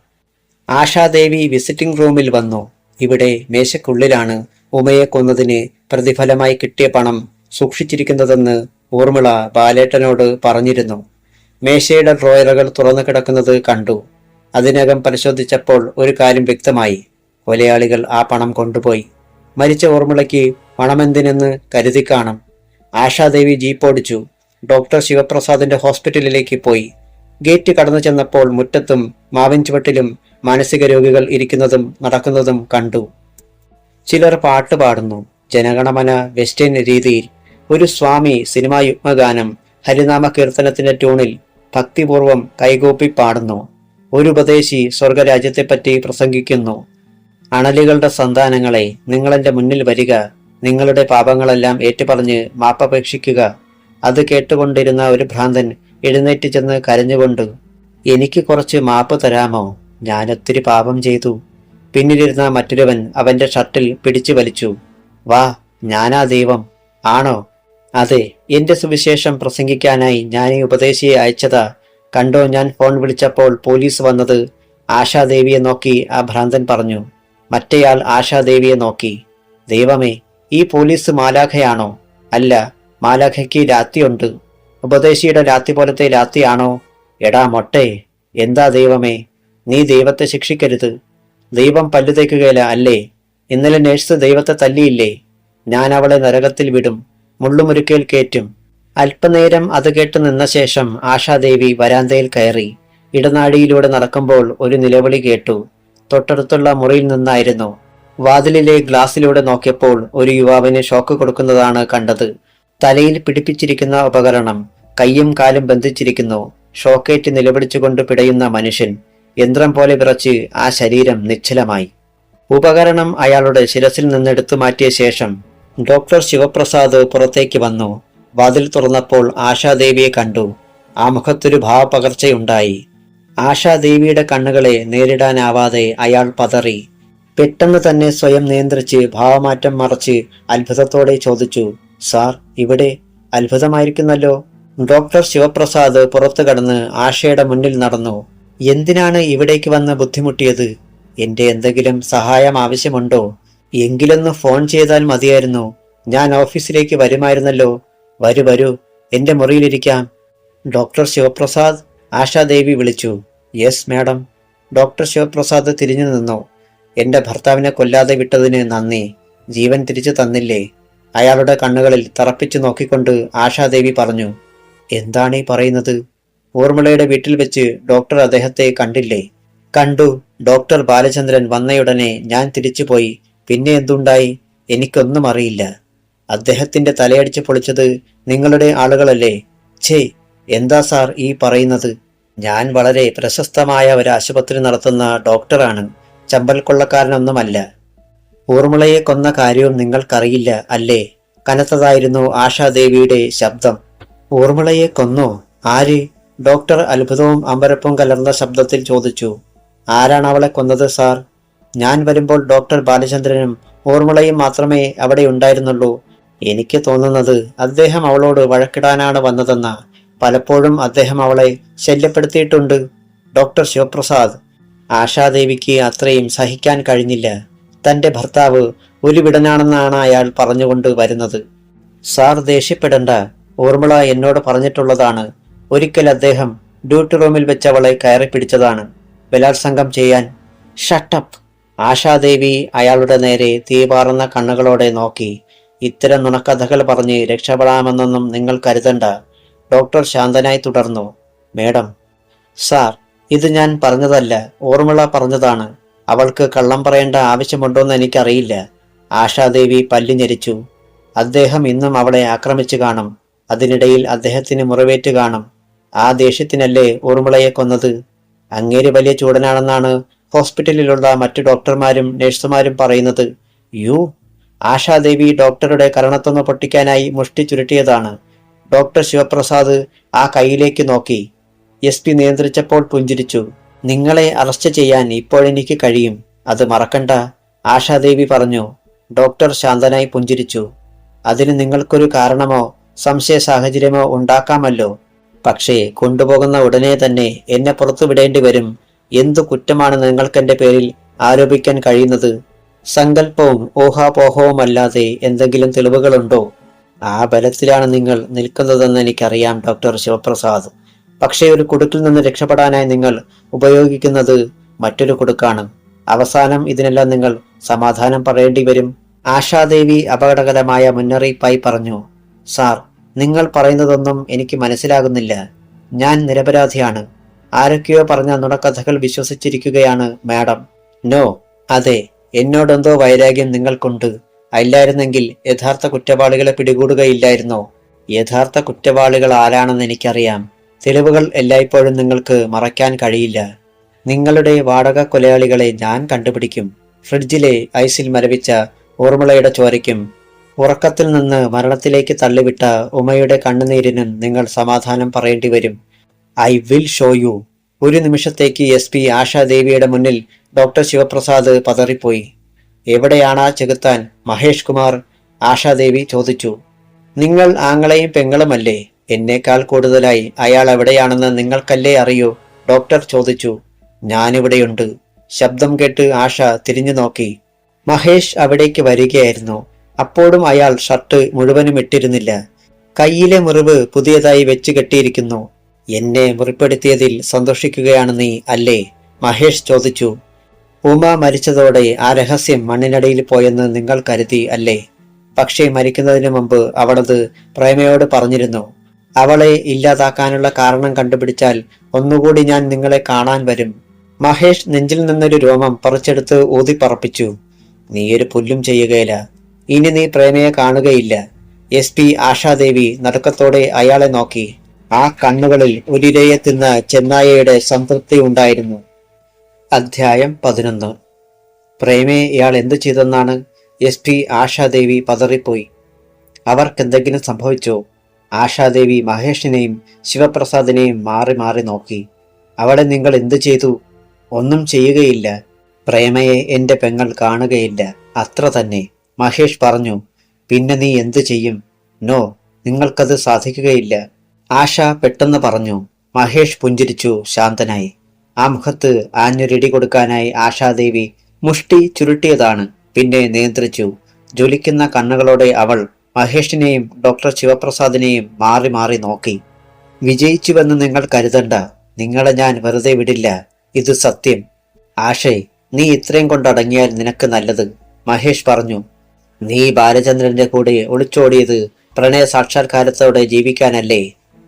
ആശാദേവി വിസിറ്റിംഗ് റൂമിൽ വന്നു. ഇവിടെ മേശയ്ക്കുള്ളിലാണ് ഉമയെ കൊന്നതിന് പ്രതിഫലമായി കിട്ടിയ പണം സൂക്ഷിച്ചിരിക്കുന്നതെന്ന് ഊർമിള ബാലേട്ടനോട് പറഞ്ഞിരുന്നു. മേശയുടെ ഡ്രോയറുകൾ തുറന്നു കിടക്കുന്നത് കണ്ടു. അതിനകം പരിശോധിച്ചപ്പോൾ ഒരു കാര്യം വ്യക്തമായി. കൊലയാളികൾ ആ പണം കൊണ്ടുപോയി. മരിച്ച ഊർമിളയ്ക്ക് പണമെന്തിനെന്ന് കരുതി കാണും. ആശാദേവി ജീപ്പോടിച്ചു. ഡോക്ടർ ശിവപ്രസാദിന്റെ ഹോസ്പിറ്റലിലേക്ക് പോയി. ഗേറ്റ് കടന്നു ചെന്നപ്പോൾ മുറ്റത്തും മാവിൻ ചുവട്ടിലും മാനസിക രോഗികൾ ഇരിക്കുന്നതും നടക്കുന്നതും കണ്ടു. ചിലർ പാട്ട് പാടുന്നു. ജനഗണമന വെസ്റ്റേൺ രീതിയിൽ. ഒരു സ്വാമി സിനിമാ യുഗ്മഗാനം ഹരിനാമ കീർത്തനത്തിന്റെ ട്യൂണിൽ ഭക്തിപൂർവം കൈകൂപ്പി പാടുന്നു. ഒരു ഉപദേശി സ്വർഗരാജ്യത്തെപ്പറ്റി പ്രസംഗിക്കുന്നു. അണലികളുടെ സന്താനങ്ങളെ, നിങ്ങളെന്റെ മുന്നിൽ വരിക. നിങ്ങളുടെ പാപങ്ങളെല്ലാം ഏറ്റുപറഞ്ഞ് മാപ്പപേക്ഷിക്കുക. അത് കേട്ടുകൊണ്ടിരുന്ന ഒരു ഭ്രാന്തൻ എഴുന്നേറ്റ് ചെന്ന് കരഞ്ഞുകൊണ്ട്, എനിക്ക് കുറച്ച് മാപ്പ് തരാമോ? ഞാൻ ഒത്തിരി പാപം ചെയ്തു. പിന്നിലിരുന്ന മറ്റൊരുവൻ അവന്റെ ഷർട്ടിൽ പിടിച്ചു വലിച്ചു. വാ, ഞാനാ ദൈവം. ആണോ? അതെ, എന്റെ സുവിശേഷം പ്രസംഗിക്കാനായി ഞാൻ ഈ ഉപദേശിയെ അയച്ചതാ. കണ്ടോ, ഞാൻ ഫോൺ വിളിച്ചപ്പോൾ പോലീസ് വന്നത്? ആശാദേവിയെ നോക്കി ആ ഭ്രാന്തൻ പറഞ്ഞു. മറ്റേയാൾ ആശാദേവിയെ നോക്കി. ദൈവമേ, ഈ പോലീസ് മാലാഖയാണോ? അല്ല, മാലാഖയ്ക്ക് രാത്തിയുണ്ട്. ഉപദേശിയുടെ രാത്തി പോലത്തെ രാത്തിയാണോ? എടാ മൊട്ടേ, എന്താ ദൈവമേ, നീ ദൈവത്തെ ശിക്ഷിക്കരുത്. ദൈവം പല്ലു തേക്കുകയില്ല അല്ലേ? ഇന്നലെ നേഴ്സ് ദൈവത്തെ തല്ലിയില്ലേ? ഞാൻ അവളെ നരകത്തിൽ വിടും, മുള്ളുമുരുക്കയിൽ കയറ്റും. അല്പനേരം അത് കേട്ട് നിന്ന ശേഷം ആശാദേവി വരാന്തയിൽ കയറി. ഇടനാഴിയിലൂടെ നടക്കുമ്പോൾ ഒരു നിലവിളി കേട്ടു. തൊട്ടടുത്തുള്ള മുറിയിൽ നിന്നായിരുന്നു. വാതിലിലെ ഗ്ലാസിലൂടെ നോക്കിയപ്പോൾ ഒരു യുവാവിന് ഷോക്ക് കൊടുക്കുന്നതാണ് കണ്ടത്. തലയിൽ പിടിപ്പിച്ചിരിക്കുന്ന ഉപകരണം കയ്യും കാലും ബന്ധിച്ചിരിക്കുന്നു. ഷോക്കേറ്റ് നിലവിളിച്ചുകൊണ്ട് പിടയുന്ന മനുഷ്യൻ. യന്ത്രം പോലെ വിറച്ച് ആ ശരീരം നിശ്ചലമായി. ഉപകരണം അയാളുടെ ശിരസിൽ നിന്നെടുത്തു മാറ്റിയ ശേഷം ഡോക്ടർ ശിവപ്രസാദ് പുറത്തേക്ക് വന്നു. വാതിൽ തുറന്നപ്പോൾ ആശാദേവിയെ കണ്ടു. ആ മുഖത്തൊരു ഭാവപകർച്ചയുണ്ടായി. ആശാദേവിയുടെ കണ്ണുകളെ നേരിടാനാവാതെ അയാൾ പതറി. പെട്ടെന്ന് തന്നെ സ്വയം നിയന്ത്രിച്ച് ഭാവമാറ്റം മറച്ച് അത്ഭുതത്തോടെ ചോദിച്ചു, സാർ ഇവിടെ? അത്ഭുതമായിരിക്കുന്നല്ലോ. ഡോക്ടർ ശിവപ്രസാദ് പുറത്തു കടന്ന് ആശയുടെ മുന്നിൽ നടന്നു. എന്തിനാണ് ഇവിടേക്ക് വന്ന് ബുദ്ധിമുട്ടിയത്? എന്റെ എന്തെങ്കിലും സഹായം ആവശ്യമുണ്ടോ? എങ്കിലൊന്ന് ഫോൺ ചെയ്താൽ മതിയായിരുന്നു. ഞാൻ ഓഫീസിലേക്ക് വരുമായിരുന്നല്ലോ. വരൂ, എന്റെ മുറിയിലിരിക്കാം. ഡോക്ടർ ശിവപ്രസാദ്, ആശാദേവി വിളിച്ചു. Yes madam. ഡോക്ടർ ശിവപ്രസാദ് തിരിഞ്ഞു നിന്നു. എന്റെ ഭർത്താവിനെ കൊല്ലാതെ വിട്ടതിന് നന്ദി. ജീവൻ തിരിച്ചു തന്നില്ലേ? അയാളുടെ കണ്ണുകളിൽ തറപ്പിച്ചു നോക്കിക്കൊണ്ട് ആശാദേവി പറഞ്ഞു. എന്താണ് ഈ പറയുന്നത്? ഊർമിളയുടെ വീട്ടിൽ വെച്ച് ഡോക്ടർ അദ്ദേഹത്തെ കണ്ടില്ലേ? കണ്ടു. ഡോക്ടർ ബാലചന്ദ്രൻ വന്നയുടനെ ഞാൻ തിരിച്ചുപോയി. പിന്നെ എന്തുണ്ടായി? എനിക്കൊന്നും അറിയില്ല. അദ്ദേഹത്തിന്റെ തലയടിച്ച് പൊളിച്ചത് നിങ്ങളുടെ ആളുകളല്ലേ? ഛേ, എന്താ സാർ ഈ പറയുന്നത്? ഞാൻ വളരെ പ്രശസ്തമായ ഒരു ആശുപത്രി നടത്തുന്ന ഡോക്ടറാണ്. ചമ്പൽ കൊള്ളക്കാരനൊന്നുമല്ല. ഊർമിളയെ കൊന്ന കാര്യവും നിങ്ങൾക്കറിയില്ല അല്ലേ? കനത്തതായിരുന്നു ആശാദേവിയുടെ ശബ്ദം. ഊർമിളയെ കൊന്നോ? ആര്? ഡോക്ടർ അത്ഭുതവും അമ്പരപ്പും കലർന്ന ശബ്ദത്തിൽ ചോദിച്ചു. ആരാണ് അവളെ കൊന്നത് സാർ? ഞാൻ വരുമ്പോൾ ഡോക്ടർ ബാലചന്ദ്രനും ഊർമിളയും മാത്രമേ അവിടെ ഉണ്ടായിരുന്നുള്ളൂ. എനിക്ക് തോന്നുന്നത് അദ്ദേഹം അവളോട് വഴക്കിടാനാണ് വന്നതെന്ന. പലപ്പോഴും അദ്ദേഹം അവളെ ശല്യപ്പെടുത്തിയിട്ടുണ്ട്. ഡോക്ടർ ശിവപ്രസാദ്. ആശാദേവിക്ക് അത്രയും സഹിക്കാൻ കഴിഞ്ഞില്ല. തന്റെ ഭർത്താവ് ഒരു വിടനാണെന്നാണ് അയാൾ പറഞ്ഞുകൊണ്ട് വരുന്നത്. സാർ ദേഷ്യപ്പെടണ്ട. ഊർമിള എന്നോട് പറഞ്ഞിട്ടുള്ളതാണ്. ഒരിക്കൽ അദ്ദേഹം ഡ്യൂട്ടി റൂമിൽ വെച്ച് അവളെ കയറി പിടിച്ചതാണ്, ബലാത്സംഗം ചെയ്യാൻ. ഷട്ടപ്പ്! ആശാദേവി അയാളുടെ നേരെ തീപാറുന്ന കണ്ണുകളോടെ നോക്കി. ഇത്തരം നുണക്കഥകൾ പറഞ്ഞ് രക്ഷപ്പെടാമെന്നൊന്നും നിങ്ങൾ കരുതണ്ട. ഡോക്ടർ ശാന്തനായി തുടർന്നു. മേഡം. സാർ, ഇത് ഞാൻ പറഞ്ഞതല്ല, ഊർമിള പറഞ്ഞതാണ്. അവൾക്ക് കള്ളം പറയേണ്ട ആവശ്യമുണ്ടോന്ന് എനിക്കറിയില്ല. ആശാദേവി പല്ലു ഞെരിച്ചു. അദ്ദേഹം ഇന്നും അവളെ ആക്രമിച്ചു കാണും. അതിനിടയിൽ അദ്ദേഹത്തിന് മുറിവേറ്റ് കാണും. ആ ദേഷ്യത്തിനല്ലേ ഊർമിളയെ കൊന്നത്. അങ്ങേര് വലിയ ചൂടനാണെന്നാണ് ഹോസ്പിറ്റലിലുള്ള മറ്റു ഡോക്ടർമാരും നഴ്സുമാരും പറയുന്നത്. യു. ആശാദേവി ഡോക്ടറുടെ കരണത്തൊന്ന് പൊട്ടിക്കാനായി മുഷ്ടി ചുരുട്ടിയതാണ്. ഡോക്ടർ ശിവപ്രസാദ് ആ കൈയിലേക്ക് നോക്കി. SP നിയന്ത്രിച്ചപ്പോൾ പുഞ്ചിരിച്ചു. നിങ്ങളെ അറസ്റ്റ് ചെയ്യാൻ ഇപ്പോഴെനിക്ക് കഴിയും, അത് മറക്കണ്ട, ആശാദേവി പറഞ്ഞു. ഡോക്ടർ ശാന്തനായി പുഞ്ചിരിച്ചു. അതിന് നിങ്ങൾക്കൊരു കാരണമോ സംശയ സാഹചര്യമോ ഉണ്ടാക്കാമല്ലോ. പക്ഷേ കൊണ്ടുപോകുന്ന ഉടനെ തന്നെ എന്നെ പുറത്തുവിടേണ്ടി വരും. എന്തു കുറ്റമാണ് നിങ്ങൾക്കെന്റെ പേരിൽ ആരോപിക്കാൻ കഴിയുന്നത്? സങ്കല്പവും ഊഹാപോഹവുമല്ലാതെ എന്തെങ്കിലും തെളിവുകളുണ്ടോ? ആ ബലത്തിലാണ് നിങ്ങൾ നിൽക്കുന്നതെന്ന് എനിക്കറിയാം ഡോക്ടർ ശിവപ്രസാദ്. പക്ഷേ ഒരു കുടുക്കിൽ നിന്ന് രക്ഷപ്പെടാനായി നിങ്ങൾ ഉപയോഗിക്കുന്നത് മറ്റൊരു കുടുക്കാണ്. അവസാനം ഇതിനെല്ലാം നിങ്ങൾ സമാധാനം പറയേണ്ടി വരും. ആശാദേവി അപകടകരമായ മുന്നറിയിപ്പായി പറഞ്ഞു. സാർ, നിങ്ങൾ പറയുന്നതൊന്നും എനിക്ക് മനസ്സിലാകുന്നില്ല. ഞാൻ നിരപരാധിയാണ്. ആരൊക്കെയോ പറഞ്ഞ നുണക്കഥകൾ വിശ്വസിച്ചിരിക്കുകയാണ് മാഡം. നോ. അതെ, എന്നോടെന്തോ വൈരാഗ്യം നിങ്ങൾക്കുണ്ട്. അല്ലായിരുന്നെങ്കിൽ യഥാർത്ഥ കുറ്റവാളികളെ പിടികൂടുകയില്ലായിരുന്നോ? യഥാർത്ഥ കുറ്റവാളികൾ ആരാണെന്ന് എനിക്കറിയാം. തെളിവുകൾ എല്ലായ്പ്പോഴും നിങ്ങൾക്ക് മറയ്ക്കാൻ കഴിയില്ല. നിങ്ങളുടെ വാടക കൊലയാളികളെ ഞാൻ കണ്ടുപിടിക്കും. ഫ്രിഡ്ജിലെ ഐസിൽ മരവിച്ച ഊർമിളയുടെ ചോരയ്ക്കും ഉറക്കത്തിൽ നിന്ന് മരണത്തിലേക്ക് തള്ളിവിട്ട ഉമയുടെ കണ്ണുനീരിനും നിങ്ങൾ സമാധാനം പറയേണ്ടി വരും. I will show you. ഒരു നിമിഷത്തേക്ക് SP ആശാദേവിയുടെ മുന്നിൽ ഡോക്ടർ ശിവപ്രസാദ് പതറിപ്പോയി. എവിടെയാണാ ചെകുത്താൻ? മഹേഷ് കുമാർ, ആശാദേവി ചോദിച്ചു. നിങ്ങൾ ആങ്ങളെയും പെങ്ങളുമല്ലേ? എന്നേക്കാൾ കൂടുതലായി അയാൾ എവിടെയാണെന്ന് നിങ്ങൾക്കല്ലേ അറിയൂ? ഡോക്ടർ ചോദിച്ചു. ഞാനിവിടെയുണ്ട്. ശബ്ദം കേട്ട് ആശ തിരിഞ്ഞു നോക്കി. മഹേഷ് അവിടേക്ക് വരികയായിരുന്നു. അപ്പോഴും അയാൾ ഷർട്ട് മുഴുവനും ഇട്ടിരുന്നില്ല. കയ്യിലെ മുറിവ് പുതിയതായി വെച്ച് കെട്ടിയിരിക്കുന്നു. എന്നെ മുറിപ്പെടുത്തിയതിൽ സന്തോഷിക്കുകയാണ് നീ അല്ലേ? മഹേഷ് ചോദിച്ചു. ഉമ മരിച്ചതോടെ ആ രഹസ്യം മണ്ണിനടിയിൽ പോയെന്ന് നിങ്ങൾ കരുതി അല്ലേ? പക്ഷേ മരിക്കുന്നതിന് മുമ്പ് അവളത് പ്രേമയോട് പറഞ്ഞിരുന്നു. അവളെ ഇല്ലാതാക്കാനുള്ള കാരണം കണ്ടുപിടിച്ചാൽ ഒന്നുകൂടി ഞാൻ നിങ്ങളെ കാണാൻ വരും. മഹേഷ് നെഞ്ചിൽ നിന്നൊരു രോമം പറിച്ചെടുത്ത് ഊതിപ്പറപ്പിച്ചു. നീയൊരു പുല്ലും ചെയ്യുകയില്ല. ഇനി നീ പ്രേമയെ കാണുകയില്ല. SP ആശാദേവി നടുക്കത്തോടെ അയാളെ നോക്കി. ആ കണ്ണുകളിൽ ഒരിരയെ തിന്ന ചെന്നായയുടെ സംതൃപ്തി ഉണ്ടായിരുന്നു. അധ്യായം 11. പ്രേമയെ ഇയാൾ എന്തു ചെയ്തെന്നാണ്? SP ആശാദേവി പതറിപ്പോയി. അവർക്കെന്തെങ്കിലും സംഭവിച്ചോ? ആശാദേവി മഹേഷിനെയും ശിവപ്രസാദിനെയും മാറി മാറി നോക്കി. അവളെ നിങ്ങൾ എന്തു ചെയ്തു? ഒന്നും ചെയ്യുകയില്ല. പ്രേമയെ എന്റെ പെങ്ങൾ കാണുകയില്ല, അത്ര തന്നെ, മഹേഷ് പറഞ്ഞു. പിന്നെ നീ എന്തു ചെയ്യും? നോ, നിങ്ങൾക്കത് സാധിക്കുകയില്ല, ആശ പെട്ടെന്ന് പറഞ്ഞു. മഹേഷ് പുഞ്ചിരിച്ചു ശാന്തനായി. ആ മുഖത്ത് ആഞ്ഞൊരിടി കൊടുക്കാനായി ആശാദേവി മുഷ്ടി ചുരുട്ടിയതാണ്. പിന്നെ നിയന്ത്രിച്ചു. ജ്വലിക്കുന്ന കണ്ണുകളോടെ അവൾ മഹേഷിനെയും ഡോക്ടർ ശിവപ്രസാദിനെയും മാറി മാറി നോക്കി. വിജയിച്ചുവെന്ന് നിങ്ങൾ കരുതണ്ട. നിങ്ങളെ ഞാൻ വെറുതെ വിടില്ല. ഇത് സത്യം. ആശേ, നീ ഇത്രയും കൊണ്ടടങ്ങിയാൽ നിനക്ക് നല്ലത്, മഹേഷ് പറഞ്ഞു. നീ ബാലചന്ദ്രന്റെ കൂടെ ഒളിച്ചോടിയത് പ്രണയ സാക്ഷാത്കാരത്തോടെ ജീവിക്കാനല്ലേ?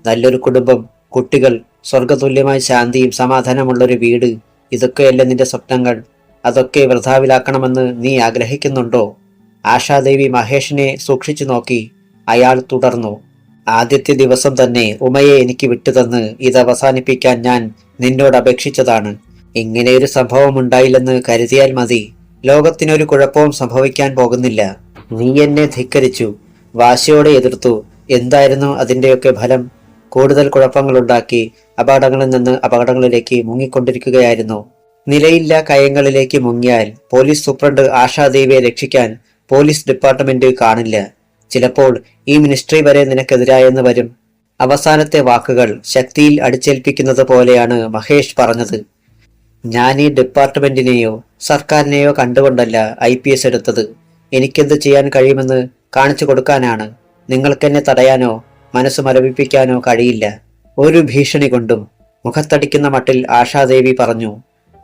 നല്ലൊരു കുടുംബം, കുട്ടികൾ, സ്വർഗതുല്യമായ ശാന്തിയും സമാധാനമുള്ളൊരു വീട്, ഇതൊക്കെയല്ലേ നിന്റെ സ്വപ്നങ്ങൾ? അതൊക്കെ വൃഥാവിലാക്കണമെന്ന് നീ ആഗ്രഹിക്കുന്നുണ്ടോ? ആശാദേവി മഹേഷിനെ സൂക്ഷിച്ചു നോക്കി. അയാൾ തുടർന്നു. ആദ്യത്തെ ദിവസം തന്നെ ഉമയെ എനിക്ക് വിട്ടുതന്ന് ഇത് അവസാനിപ്പിക്കാൻ ഞാൻ നിന്നോട് അപേക്ഷിച്ചതാണ്. ഇങ്ങനെയൊരു സംഭവം ഉണ്ടായില്ലെന്ന് കരുതിയാൽ മതി. ലോകത്തിനൊരു കുഴപ്പവും സംഭവിക്കാൻ പോകുന്നില്ല. നീ എന്നെ ധിക്കരിച്ചു. വാശിയോടെ എതിർത്തു. എന്തായിരുന്നു അതിന്റെയൊക്കെ ഫലം? കൂടുതൽ കുഴപ്പങ്ങളുണ്ടാക്കി അപകടങ്ങളിൽ നിന്ന് അപകടങ്ങളിലേക്ക് മുങ്ങിക്കൊണ്ടിരിക്കുകയായിരുന്നു. നിലയില്ലാ കയങ്ങളിലേക്ക് മുങ്ങിയാൽ പോലീസ് സൂപ്രണ്ട് ആശാദേവിയെ രക്ഷിക്കാൻ പോലീസ് ഡിപ്പാർട്ട്മെന്റ് കാണില്ല. ചിലപ്പോൾ ഈ മിനിസ്ട്രി വരെ നിനക്കെതിരായെന്ന് വരും. അവസാനത്തെ വാക്കുകൾ ശക്തിയിൽ അടിച്ചേൽപ്പിക്കുന്നത് പോലെയാണ് മഹേഷ് പറഞ്ഞത്. ഞാൻ ഈ ഡിപ്പാർട്ട്മെന്റിനെയോ സർക്കാരിനെയോ കണ്ടുകൊണ്ടല്ല IPS എടുത്തത്. എനിക്കെന്ത് ചെയ്യാൻ കഴിയുമെന്ന് കാണിച്ചു കൊടുക്കാനാണ്. നിങ്ങൾക്കെന്നെ തടയാനോ മനസ്സ് മരവിപ്പിക്കാനോ കഴിയില്ല. ഒരു ഭീഷണി കൊണ്ടും. മുഖത്തടിക്കുന്ന മട്ടിൽ ആശാദേവി പറഞ്ഞു.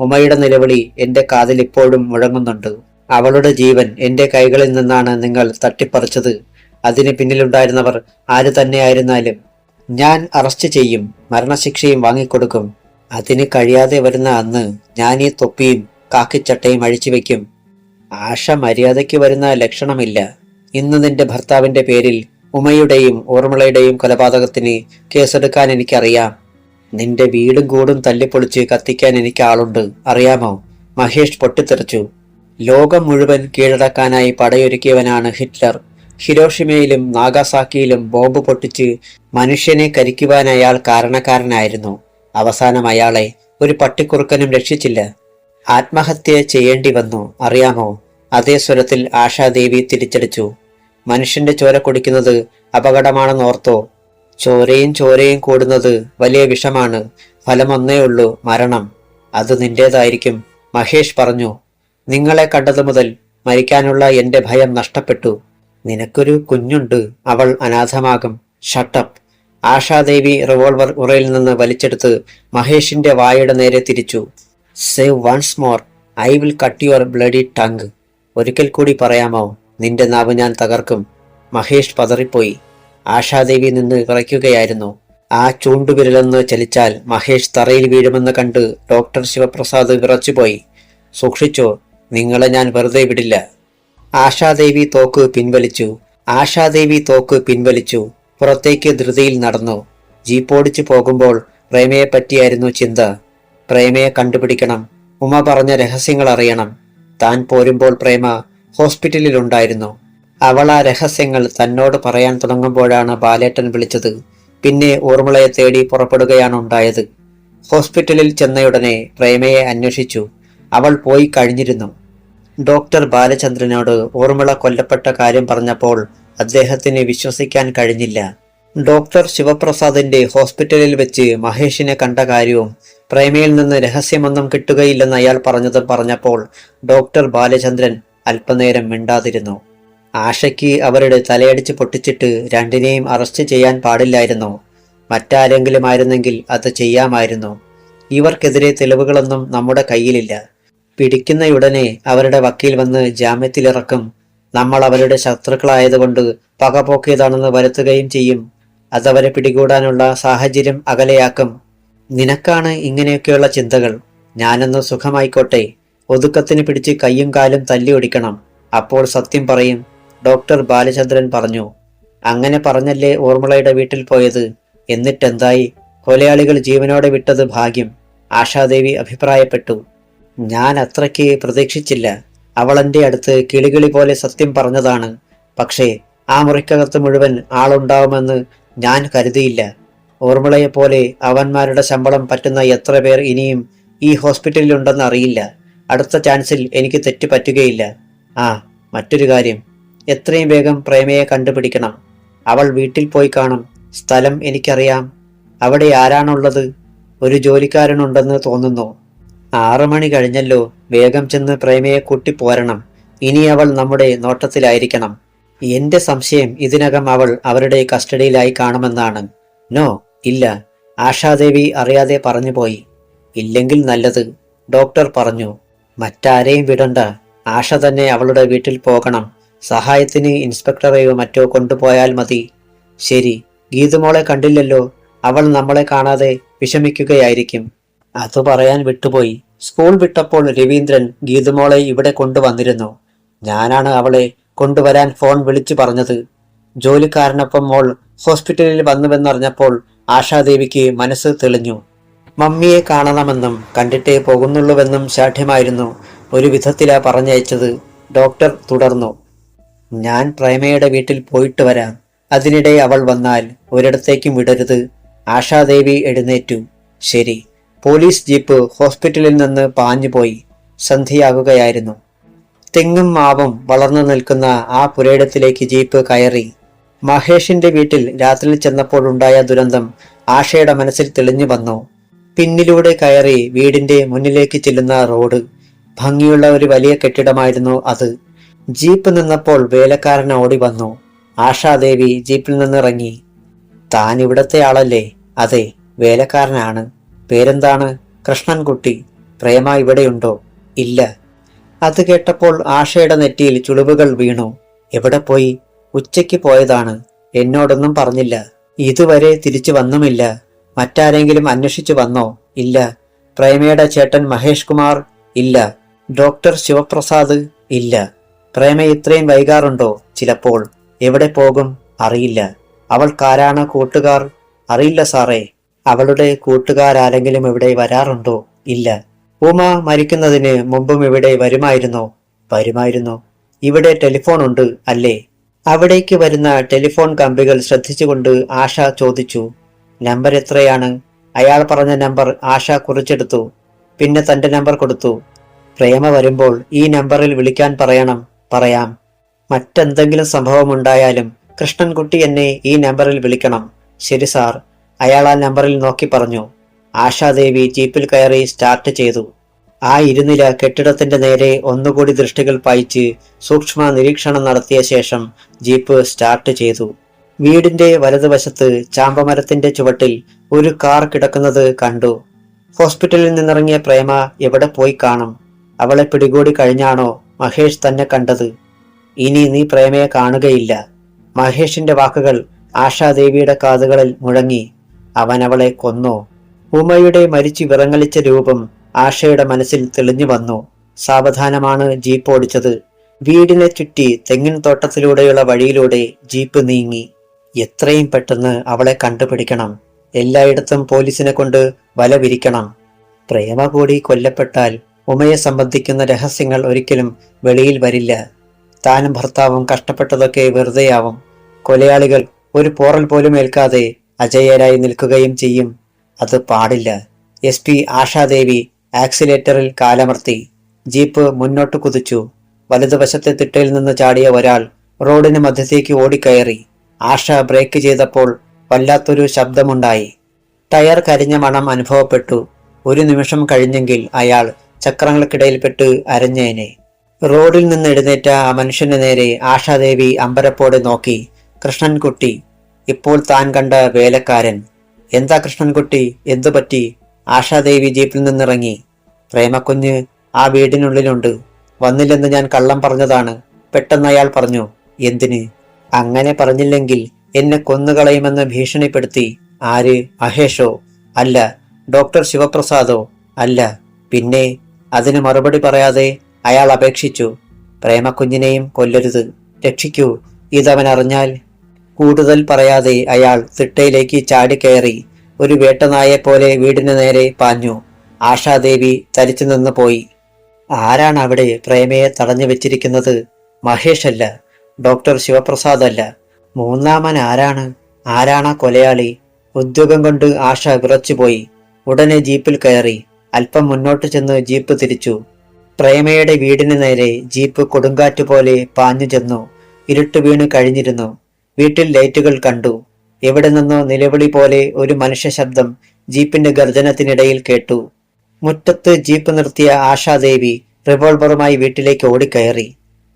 ഉമയുടെ നിലവിളി എന്റെ കാതിൽ ഇപ്പോഴും മുഴങ്ങുന്നുണ്ട്. അവളുടെ ജീവൻ എന്റെ കൈകളിൽ നിന്നാണ് നിങ്ങൾ തട്ടിപ്പറിച്ചത്. അതിന് പിന്നിലുണ്ടായിരുന്നവർ ആര് തന്നെയായിരുന്നാലും ഞാൻ അറസ്റ്റ് ചെയ്യും, മരണശിക്ഷയും വാങ്ങിക്കൊടുക്കും. അതിന് കഴിയാതെ വരുന്ന അന്ന് ഞാൻ ഈ തൊപ്പിയും കാക്കിച്ചട്ടയും അഴിച്ചുവെക്കും. ആശ മര്യാദയ്ക്ക് വരുന്ന ലക്ഷണമില്ല. ഇന്ന് നിന്റെ ഭർത്താവിന്റെ പേരിൽ ഉമയുടെയും ഊർമിളയുടെയും കൊലപാതകത്തിന് കേസെടുക്കാൻ എനിക്കറിയാം. നിന്റെ വീടും കൂടും തല്ലിപ്പൊളിച്ച് കത്തിക്കാൻ എനിക്ക് ആളുണ്ട്, അറിയാമോ? മഹേഷ് പൊട്ടിത്തെറിച്ചു. ലോകം മുഴുവൻ കീഴടക്കാനായി പടയൊരുക്കിയവനാണ് ഹിറ്റ്ലർ. ഹിരോഷിമയിലും നാഗാസാക്കിയിലും ബോംബ് പൊട്ടിച്ച് മനുഷ്യനെ കരിക്കുവാൻ അയാൾ കാരണക്കാരനായിരുന്നു. അവസാനം അയാളെ ഒരു പട്ടിക്കുറുക്കനും രക്ഷിച്ചില്ല. ആത്മഹത്യ ചെയ്യേണ്ടി വന്നു, അറിയാമോ? അതേ സ്വരത്തിൽ ആശാദേവി തിരിച്ചടിച്ചു. മനുഷ്യന്റെ ചോര കുടിക്കുന്നത് അപകടമാണെന്നോർത്തോ? ചോരയും കൂടുന്നത് വലിയ വിഷമാണ്. ഫലമൊന്നേ ഉള്ളൂ, മരണം. അത് നിന്റേതായിരിക്കും. മഹേഷ് പറഞ്ഞു. നിങ്ങളെ കണ്ടതു മുതൽ മരിക്കാനുള്ള എന്റെ ഭയം നഷ്ടപ്പെട്ടു. നിനക്കൊരു കുഞ്ഞുണ്ട്, അവൾ അനാഥമാകും. ഷട്ടപ്പ്. ആശാദേവി റിവോൾവർ ഉറയിൽ നിന്ന് വലിച്ചെടുത്ത് മഹേഷിന്റെ വായുടെ നേരെ തിരിച്ചു. Save once more, I will cut your bloody tongue. ഒരിക്കൽ കൂടി പറയാമോ? നിന്റെ നാവ് ഞാൻ തകർക്കും. മഹേഷ് പതറിപ്പോയി. ആശാദേവി നിന്ന് വിറയ്ക്കുകയായിരുന്നു. ആ ചൂണ്ടുവിരലൊന്ന് ചലിച്ചാൽ മഹേഷ് തറയിൽ വീഴുമെന്ന് കണ്ട് ഡോക്ടർ ശിവപ്രസാദ് വിറച്ചുപോയി. സൂക്ഷിച്ചോ, നിങ്ങളെ ഞാൻ വെറുതെ വിടില്ല. ആശാദേവി തോക്ക് പിൻവലിച്ചു. പുറത്തേക്ക് ധൃതിയിൽ നടന്നു. ജീപ്പോടിച്ചു പോകുമ്പോൾ പ്രേമയെ പറ്റിയായിരുന്നു ചിന്ത. പ്രേമയെ കണ്ടുപിടിക്കണം. ഉമ പറഞ്ഞ രഹസ്യങ്ങൾ അറിയണം. താൻ പോരുമ്പോൾ പ്രേമ ഹോസ്പിറ്റലിലുണ്ടായിരുന്നു. അവൾ ആ രഹസ്യങ്ങൾ തന്നോട് പറയാൻ തുടങ്ങുമ്പോഴാണ് ബാലേട്ടൻ വിളിച്ചത്. പിന്നെ ഊർമിളയെ തേടി പുറപ്പെടുകയാണ് ഉണ്ടായത്. ഹോസ്പിറ്റലിൽ ചെന്നയുടനെ പ്രേമയെ അന്വേഷിച്ചു. അവൾ പോയി കഴിഞ്ഞിരുന്നു. ഡോക്ടർ ബാലചന്ദ്രനോട് ഊർമിള കൊല്ലപ്പെട്ട കാര്യം പറഞ്ഞപ്പോൾ അദ്ദേഹത്തിന് വിശ്വസിക്കാൻ കഴിഞ്ഞില്ല. ഡോക്ടർ ശിവപ്രസാദിന്റെ ഹോസ്പിറ്റലിൽ വെച്ച് മഹേഷിനെ കണ്ട കാര്യവും പ്രേമയിൽ നിന്ന് രഹസ്യമൊന്നും കിട്ടുകയില്ലെന്ന് അയാൾ പറഞ്ഞപ്പോൾ ഡോക്ടർ ബാലചന്ദ്രൻ അല്പനേരം മിണ്ടാതിരുന്നു. ആശയ്ക്ക് അവരുടെ തലയടിച്ച് പൊട്ടിച്ചിട്ട് രണ്ടിനെയും അറസ്റ്റ് ചെയ്യാൻ പാടില്ലായിരുന്നു. മറ്റാരെങ്കിലും ആയിരുന്നെങ്കിൽ അത് ചെയ്യാമായിരുന്നു. ഇവർക്കെതിരെ തെളിവുകളൊന്നും നമ്മുടെ കയ്യിലില്ല. പിടിക്കുന്നയുടനെ അവരുടെ വക്കീൽ വന്ന് ജാമ്യത്തിലിറക്കും. നമ്മൾ അവരുടെ ശത്രുക്കളായതുകൊണ്ട് പകപോക്കിയതാണെന്ന് വരുത്തുകയും ചെയ്യും. അതവരെ പിടികൂടാനുള്ള സാഹചര്യം അകലെയാക്കും. നിനക്കാണ് ഇങ്ങനെയൊക്കെയുള്ള ചിന്തകൾ. ഞാനൊന്ന് സുഖമായിക്കോട്ടെ. ഒതുക്കത്തിന് പിടിച്ച് കയ്യും കാലും തല്ലി ഒടിക്കണം. അപ്പോൾ സത്യം പറയും. ഡോക്ടർ ബാലചന്ദ്രൻ പറഞ്ഞു. അങ്ങനെ പറഞ്ഞല്ലേ ഊർമിളയുടെ വീട്ടിൽ പോയത്? എന്നിട്ടെന്തായി? കൊലയാളികൾ ജീവനോടെ വിട്ടത് ഭാഗ്യം, ആശാദേവി അഭിപ്രായപ്പെട്ടു. ഞാൻ അത്രയ്ക്ക് പ്രതീക്ഷിച്ചില്ല. അവളെന്റെ അടുത്ത് കിളികിളി പോലെ സത്യം പറഞ്ഞതാണ്. പക്ഷേ ആ മുറിക്കകത്ത് മുഴുവൻ ആളുണ്ടാവുമെന്ന് ഞാൻ കരുതിയില്ല. ഊർമിളയെപ്പോലെ അവന്മാരുടെ ശമ്പളം പറ്റുന്ന എത്ര പേർ ഇനിയും ഈ ഹോസ്പിറ്റലിലുണ്ടെന്ന് അറിയില്ല. അടുത്ത ചാൻസിൽ എനിക്ക് തെറ്റ് പറ്റുകയില്ല. മറ്റൊരു കാര്യം, എത്രയും വേഗം പ്രേമയെ കണ്ടുപിടിക്കണം. അവൾ വീട്ടിൽ പോയി കാണും. സ്ഥലം എനിക്കറിയാം. അവിടെ ആരാണുള്ളത്? ഒരു ജോലിക്കാരനുണ്ടെന്ന് തോന്നുന്നു. 6 മണി കഴിഞ്ഞല്ലോ. വേഗം ചെന്ന് പ്രേമയെ കൂട്ടിപ്പോരണം. ഇനി അവൾ നമ്മുടെ നോട്ടത്തിലായിരിക്കണം. എന്റെ സംശയം ഇതിനകം അവൾ അവരുടെ കസ്റ്റഡിയിലായി കാണുമെന്നാണ്. നോ, ഇല്ല. ആശാദേവി അറിയാതെ പറഞ്ഞുപോയി. ഇല്ലെങ്കിൽ നല്ലത്, ഡോക്ടർ പറഞ്ഞു. മറ്റാരെയും വിടണ്ട. ആശ തന്നെ അവളുടെ വീട്ടിൽ പോകണം. സഹായത്തിന് ഇൻസ്പെക്ടറെയോ മറ്റോ കൊണ്ടുപോയാൽ മതി. ശരി. ഗീതുമോളെ കണ്ടില്ലല്ലോ. അവൾ നമ്മളെ കാണാതെ വിഷമിക്കുകയായിരിക്കും. അത് പറയാൻ വിട്ടുപോയി. സ്കൂൾ വിട്ടപ്പോൾ രവീന്ദ്രൻ ഗീതുമോളെ ഇവിടെ കൊണ്ടുവന്നിരുന്നു. ഞാനാണ് അവളെ കൊണ്ടുവരാൻ ഫോൺ വിളിച്ചു പറഞ്ഞത്. ജോലിക്കാരനൊപ്പം മോൾ ഹോസ്പിറ്റലിൽ വന്നുവെന്നറിഞ്ഞപ്പോൾ ആശാദേവിക്ക് മനസ്സ് തെളിഞ്ഞു. മമ്മിയെ കാണണമെന്നും കണ്ടിട്ടേ പോകുന്നുള്ളൂവെന്നും ശാഠ്യമായിരുന്നു ഒരു വിധത്തിലാ പറഞ്ഞയച്ചത്. ഡോക്ടർ തുടർന്നു. ഞാൻ പ്രേമയുടെ വീട്ടിൽ പോയിട്ട് വരാം. അതിനിടെ അവൾ വന്നാൽ ഒരിടത്തേക്കും വിടരുത്. ആശാദേവി എഴുന്നേറ്റു. ശരി. പോലീസ് ജീപ്പ് ഹോസ്പിറ്റലിൽ നിന്ന് പാഞ്ഞുപോയി. സന്ധ്യയാകുകയായിരുന്നു. തെങ്ങും മാവും വളർന്നു നിൽക്കുന്ന ആ പുരയിടത്തിലേക്ക് ജീപ്പ് കയറി. മഹേഷിന്റെ വീട്ടിൽ രാത്രിയിൽ ചെന്നപ്പോഴുണ്ടായ ദുരന്തം ആശയുടെ മനസ്സിൽ തെളിഞ്ഞു വന്നു. പിന്നിലൂടെ കയറി വീടിന്റെ മുന്നിലേക്ക് ചെല്ലുന്ന റോഡ്. ഭംഗിയുള്ള ഒരു വലിയ കെട്ടിടമായിരുന്നു അത്. ജീപ്പ് നിന്നപ്പോൾ വേലക്കാരൻ ഓടി വന്നു. ആശാദേവി ജീപ്പിൽ നിന്നിറങ്ങി. താൻ ഇവിടത്തെ ആളല്ലേ? അതെ, വേലക്കാരനാണ്. പേരെന്താണ്? കൃഷ്ണൻകുട്ടി. പ്രേമ ഇവിടെയുണ്ടോ? ഇല്ല. അത് കേട്ടപ്പോൾ ആശയുടെ നെറ്റിയിൽ ചുളിവുകൾ വീണു. എവിടെ പോയി? ഉച്ചയ്ക്ക് പോയതാണ്. എന്നോടൊന്നും പറഞ്ഞില്ല. ഇതുവരെ തിരിച്ചു വന്നുമില്ല. മറ്റാരെങ്കിലും അന്വേഷിച്ചു വന്നോ? ഇല്ല. പ്രേമയുടെ ചേട്ടൻ മഹേഷ് കുമാർ? ഇല്ല. ഡോക്ടർ ശിവപ്രസാദ്? ഇല്ല. പ്രേമ ഇത്രയും വൈകാറുണ്ടോ? ചിലപ്പോൾ. എവിടെ പോകും? അറിയില്ല. അവൾക്കാരാണ് കൂട്ടുകാർ? അറിയില്ല സാറേ. അവളുടെ കൂട്ടുകാരാരെങ്കിലും ഇവിടെ വരാറുണ്ടോ? ഇല്ല. ഉമ മരിക്കുന്നതിന് മുമ്പും ഇവിടെ വരുമായിരുന്നോ? വരുമായിരുന്നു. ഇവിടെ ടെലിഫോൺ ഉണ്ട് അല്ലേ? അവിടേക്ക് വരുന്ന ടെലിഫോൺ കമ്പികൾ ശ്രദ്ധിച്ചുകൊണ്ട് ആശ ചോദിച്ചു. നമ്പർ എത്രയാണ്? അയാൾ പറഞ്ഞ നമ്പർ ആശ കുറിച്ചെടുത്തു. പിന്നെ തന്റെ നമ്പർ കൊടുത്തു. പ്രേമ വരുമ്പോൾ ഈ നമ്പറിൽ വിളിക്കാൻ പറയണം. പറയാം. മറ്റെന്തെങ്കിലും സംഭവമുണ്ടായാലും കൃഷ്ണൻകുട്ടി എന്നെ ഈ നമ്പറിൽ വിളിക്കണം. ശരി സാർ. അയാൾ ആ നമ്പറിൽ നോക്കി പറഞ്ഞു. ആശാദേവി ജീപ്പിൽ കയറി സ്റ്റാർട്ട് ചെയ്തു. ആ ഇരുനില കെട്ടിടത്തിന്റെ നേരെ ഒന്നുകൂടി ദൃഷ്ടികൾ പായിച്ച് സൂക്ഷ്മ നിരീക്ഷണം നടത്തിയ ശേഷം ജീപ്പ് സ്റ്റാർട്ട് ചെയ്തു. വീടിന്റെ വലതുവശത്ത് ചാമ്പമരത്തിന്റെ ചുവട്ടിൽ ഒരു കാർ കിടക്കുന്നത് കണ്ടു. ഹോസ്പിറ്റലിൽ നിന്നിറങ്ങിയ പ്രേമ എവിടെ പോയി കാണും? അവളെ പിടികൂടി കഴിഞ്ഞാണോ മഹേഷ് തന്നെ കണ്ടത്? ഇനി നീ പ്രേമയെ കാണുകയില്ല. മഹേഷിന്റെ വാക്കുകൾ ആശാദേവിയുടെ കാതുകളിൽ മുഴങ്ങി. അവൻ അവളെ കൊന്നോ? ഉമയുടെ മരിച്ചു വിറങ്ങലിച്ച രൂപം ആശയുടെ മനസ്സിൽ തെളിഞ്ഞു വന്നു. സാവധാനമാണ് ജീപ്പ് ഓടിച്ചത്. വീടിനെ ചുറ്റി തെങ്ങിൻ തോട്ടത്തിലൂടെയുള്ള വഴിയിലൂടെ ജീപ്പ് നീങ്ങി. എത്രയും പെട്ടെന്ന് അവളെ കണ്ടുപിടിക്കണം. എല്ലായിടത്തും പോലീസിനെ കൊണ്ട് വല വിരിക്കണം. പ്രേമ കൂടി കൊല്ലപ്പെട്ടാൽ ഉമയെ സംബന്ധിക്കുന്ന രഹസ്യങ്ങൾ ഒരിക്കലും വെളിയിൽ വരില്ല. താനും ഭർത്താവും കഷ്ടപ്പെട്ടതൊക്കെ വെറുതെയാവും. കൊലയാളികൾ ഒരു പോറൽ പോലും ഏൽക്കാതെ അജയ്യരായി നിൽക്കുകയും ചെയ്യും. അത് പാടില്ല. SP ആശാദേവി ആക്സിലേറ്ററിൽ കാലമർത്തി. ജീപ്പ് മുന്നോട്ട് കുതിച്ചു. വലതുവശത്തെ തിട്ടയിൽ നിന്ന് ചാടിയ ഒരാൾ റോഡിന് മധ്യത്തേക്ക് ഓടിക്കയറി. ആശ ബ്രേക്ക് ചെയ്തപ്പോൾ വല്ലാത്തൊരു ശബ്ദമുണ്ടായി. ടയർ കരിഞ്ഞ മണം അനുഭവപ്പെട്ടു. ഒരു നിമിഷം കഴിഞ്ഞെങ്കിൽ അയാൾ ചക്രങ്ങൾക്കിടയിൽപ്പെട്ട് അരഞ്ഞേനെ. റോഡിൽ നിന്ന് എഴുന്നേറ്റ ആ മനുഷ്യന് നേരെ ആശാദേവി അമ്പരപ്പോടെ നോക്കി. കൃഷ്ണൻകുട്ടി. ഇപ്പോൾ താൻ കണ്ട വേലക്കാരൻ. എന്താ കൃഷ്ണൻകുട്ടി? എന്തുപറ്റി? ആശാദേവി ജീപ്പിൽ നിന്നിറങ്ങി. പ്രേമക്കുഞ്ഞ് ആ വീടിനുള്ളിലുണ്ട്. വന്നില്ലെന്ന് ഞാൻ കള്ളം പറഞ്ഞതാണ്. പെട്ടെന്ന് അയാൾ പറഞ്ഞു. എന്തിന്? അങ്ങനെ പറഞ്ഞില്ലെങ്കിൽ എന്നെ കൊന്നുകളയുമെന്ന് ഭീഷണിപ്പെടുത്തി. ആര്? മഹേഷോ? അല്ല. ഡോക്ടർ ശിവപ്രസാദോ? അല്ല. പിന്നെ? അതിന് മറുപടി പറയാതെ അയാൾ അപേക്ഷിച്ചു. പ്രേമക്കുഞ്ഞിനെയും കൊല്ലരുത്. രക്ഷിക്കൂ. ഇതവൻ അറിഞ്ഞാൽ. കൂടുതൽ പറയാതെ അയാൾ തിട്ടയിലേക്ക് ചാടിക്കയറി. ഒരു വേട്ടനായെപ്പോലെ വീടിന് നേരെ പാഞ്ഞു. ആശാദേവി തരിച്ചു നിന്ന് പോയി. ആരാണ് അവിടെ പ്രേമയെ തടഞ്ഞു വെച്ചിരിക്കുന്നത്? മഹേഷ് അല്ല. ഡോക്ടർ ശിവപ്രസാദ് അല്ല. മൂന്നാമൻ ആരാണ്? ആരാണാ കൊലയാളി? ഉദ്യോഗം കൊണ്ട് ആശ വിറച്ചുപോയി. ഉടനെ ജീപ്പിൽ കയറി. അല്പം മുന്നോട്ട് ചെന്ന് ജീപ്പ് തിരിച്ചു. പ്രേമയുടെ വീടിന് നേരെ ജീപ്പ് കൊടുങ്കാറ്റ് പോലെ പാഞ്ഞു ചെന്നു. ഇരുട്ട് വീണ് കഴിഞ്ഞിരുന്നു. വീട്ടിൽ ലൈറ്റുകൾ കണ്ടു. എവിടെ നിന്നോ നിലവിളി പോലെ ഒരു മനുഷ്യ ശബ്ദം ജീപ്പിന്റെ ഗർജനത്തിനിടയിൽ കേട്ടു. മുറ്റത്ത് ജീപ്പ് നിർത്തിയ ആശാദേവി റിവോൾവറുമായി വീട്ടിലേക്ക് ഓടിക്കയറി.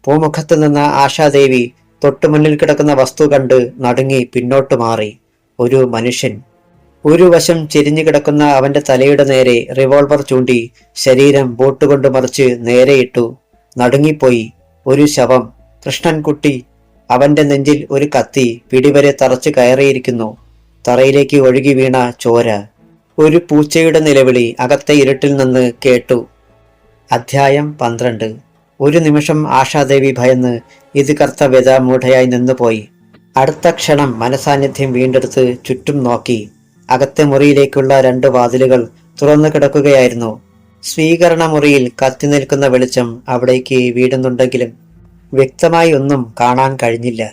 പൂമുഖത്ത് നിന്ന ആശാദേവി തൊട്ടുമുന്നിൽ കിടക്കുന്ന വസ്തു കണ്ട് നടുങ്ങി പിന്നോട്ട് മാറി. ഒരു മനുഷ്യൻ. ഒരു വശം ചെരിഞ്ഞു കിടക്കുന്ന അവന്റെ തലയുടെ നേരെ റിവോൾവർ ചൂണ്ടി ശരീരം ബോട്ടുകൊണ്ട് മറിച്ച് നേരെയിട്ടു. നടുങ്ങിപ്പോയി. ഒരു ശവം. കൃഷ്ണൻകുട്ടി. അവന്റെ നെഞ്ചിൽ ഒരു കത്തി പിടിവരെ തറച്ചു കയറിയിരിക്കുന്നു. തറയിലേക്ക് ഒഴുകി വീണ ചോര. ഒരു പൂച്ചയുടെ നിലവിളി അകത്തെ ഇരുട്ടിൽ നിന്ന് കേട്ടു. അധ്യായം 12. ഒരു നിമിഷം ആശാദേവി ഭയന്ന് ഇത് കർത്തവ്യത മൂഢയായി നിന്നുപോയി. അടുത്ത ക്ഷണം മനസാന്നിധ്യം വീണ്ടെടുത്ത് ചുറ്റും നോക്കി. അകത്തെ മുറിയിലേക്കുള്ള 2 വാതിലുകൾ തുറന്നു കിടക്കുകയായിരുന്നു. സ്വീകരണ മുറിയിൽ കത്തി നിൽക്കുന്ന വെളിച്ചം അവിടേക്ക് വീടുന്നുണ്ടെങ്കിലും വ്യക്തമായി ഒന്നും കാണാൻ കഴിഞ്ഞില്ല.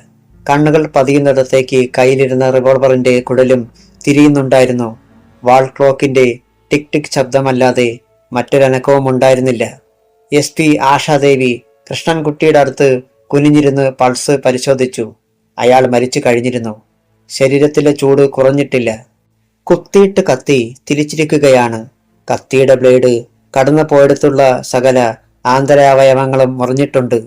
കണ്ണുകൾ പതിയുന്നിടത്തേക്ക് കയ്യിലിരുന്ന റിവോൾവറിന്റെ കുഴലും തിരിയുന്നുണ്ടായിരുന്നു. വാൾ ക്ലോക്കിന്റെ ടിക് ടിക് ശബ്ദമല്ലാതെ മറ്റൊരനക്കവും ഉണ്ടായിരുന്നില്ല. എസ് പി ആശാദേവി കൃഷ്ണൻകുട്ടിയുടെ അടുത്ത് കുനിഞ്ഞിരുന്ന് പൾസ് പരിശോധിച്ചു. അയാൾ മരിച്ചു കഴിഞ്ഞിരുന്നു. ശരീരത്തിലെ ചൂട് കുറഞ്ഞിട്ടില്ല. കുത്തിയിട്ട് കത്തി തിരിച്ചിരിക്കുകയാണ്. കത്തിയുടെ ബ്ലേഡ് കടന്നു പോയിടത്തുള്ള സകല ആന്തരാവയവങ്ങളും മുറിഞ്ഞിട്ടുണ്ട്.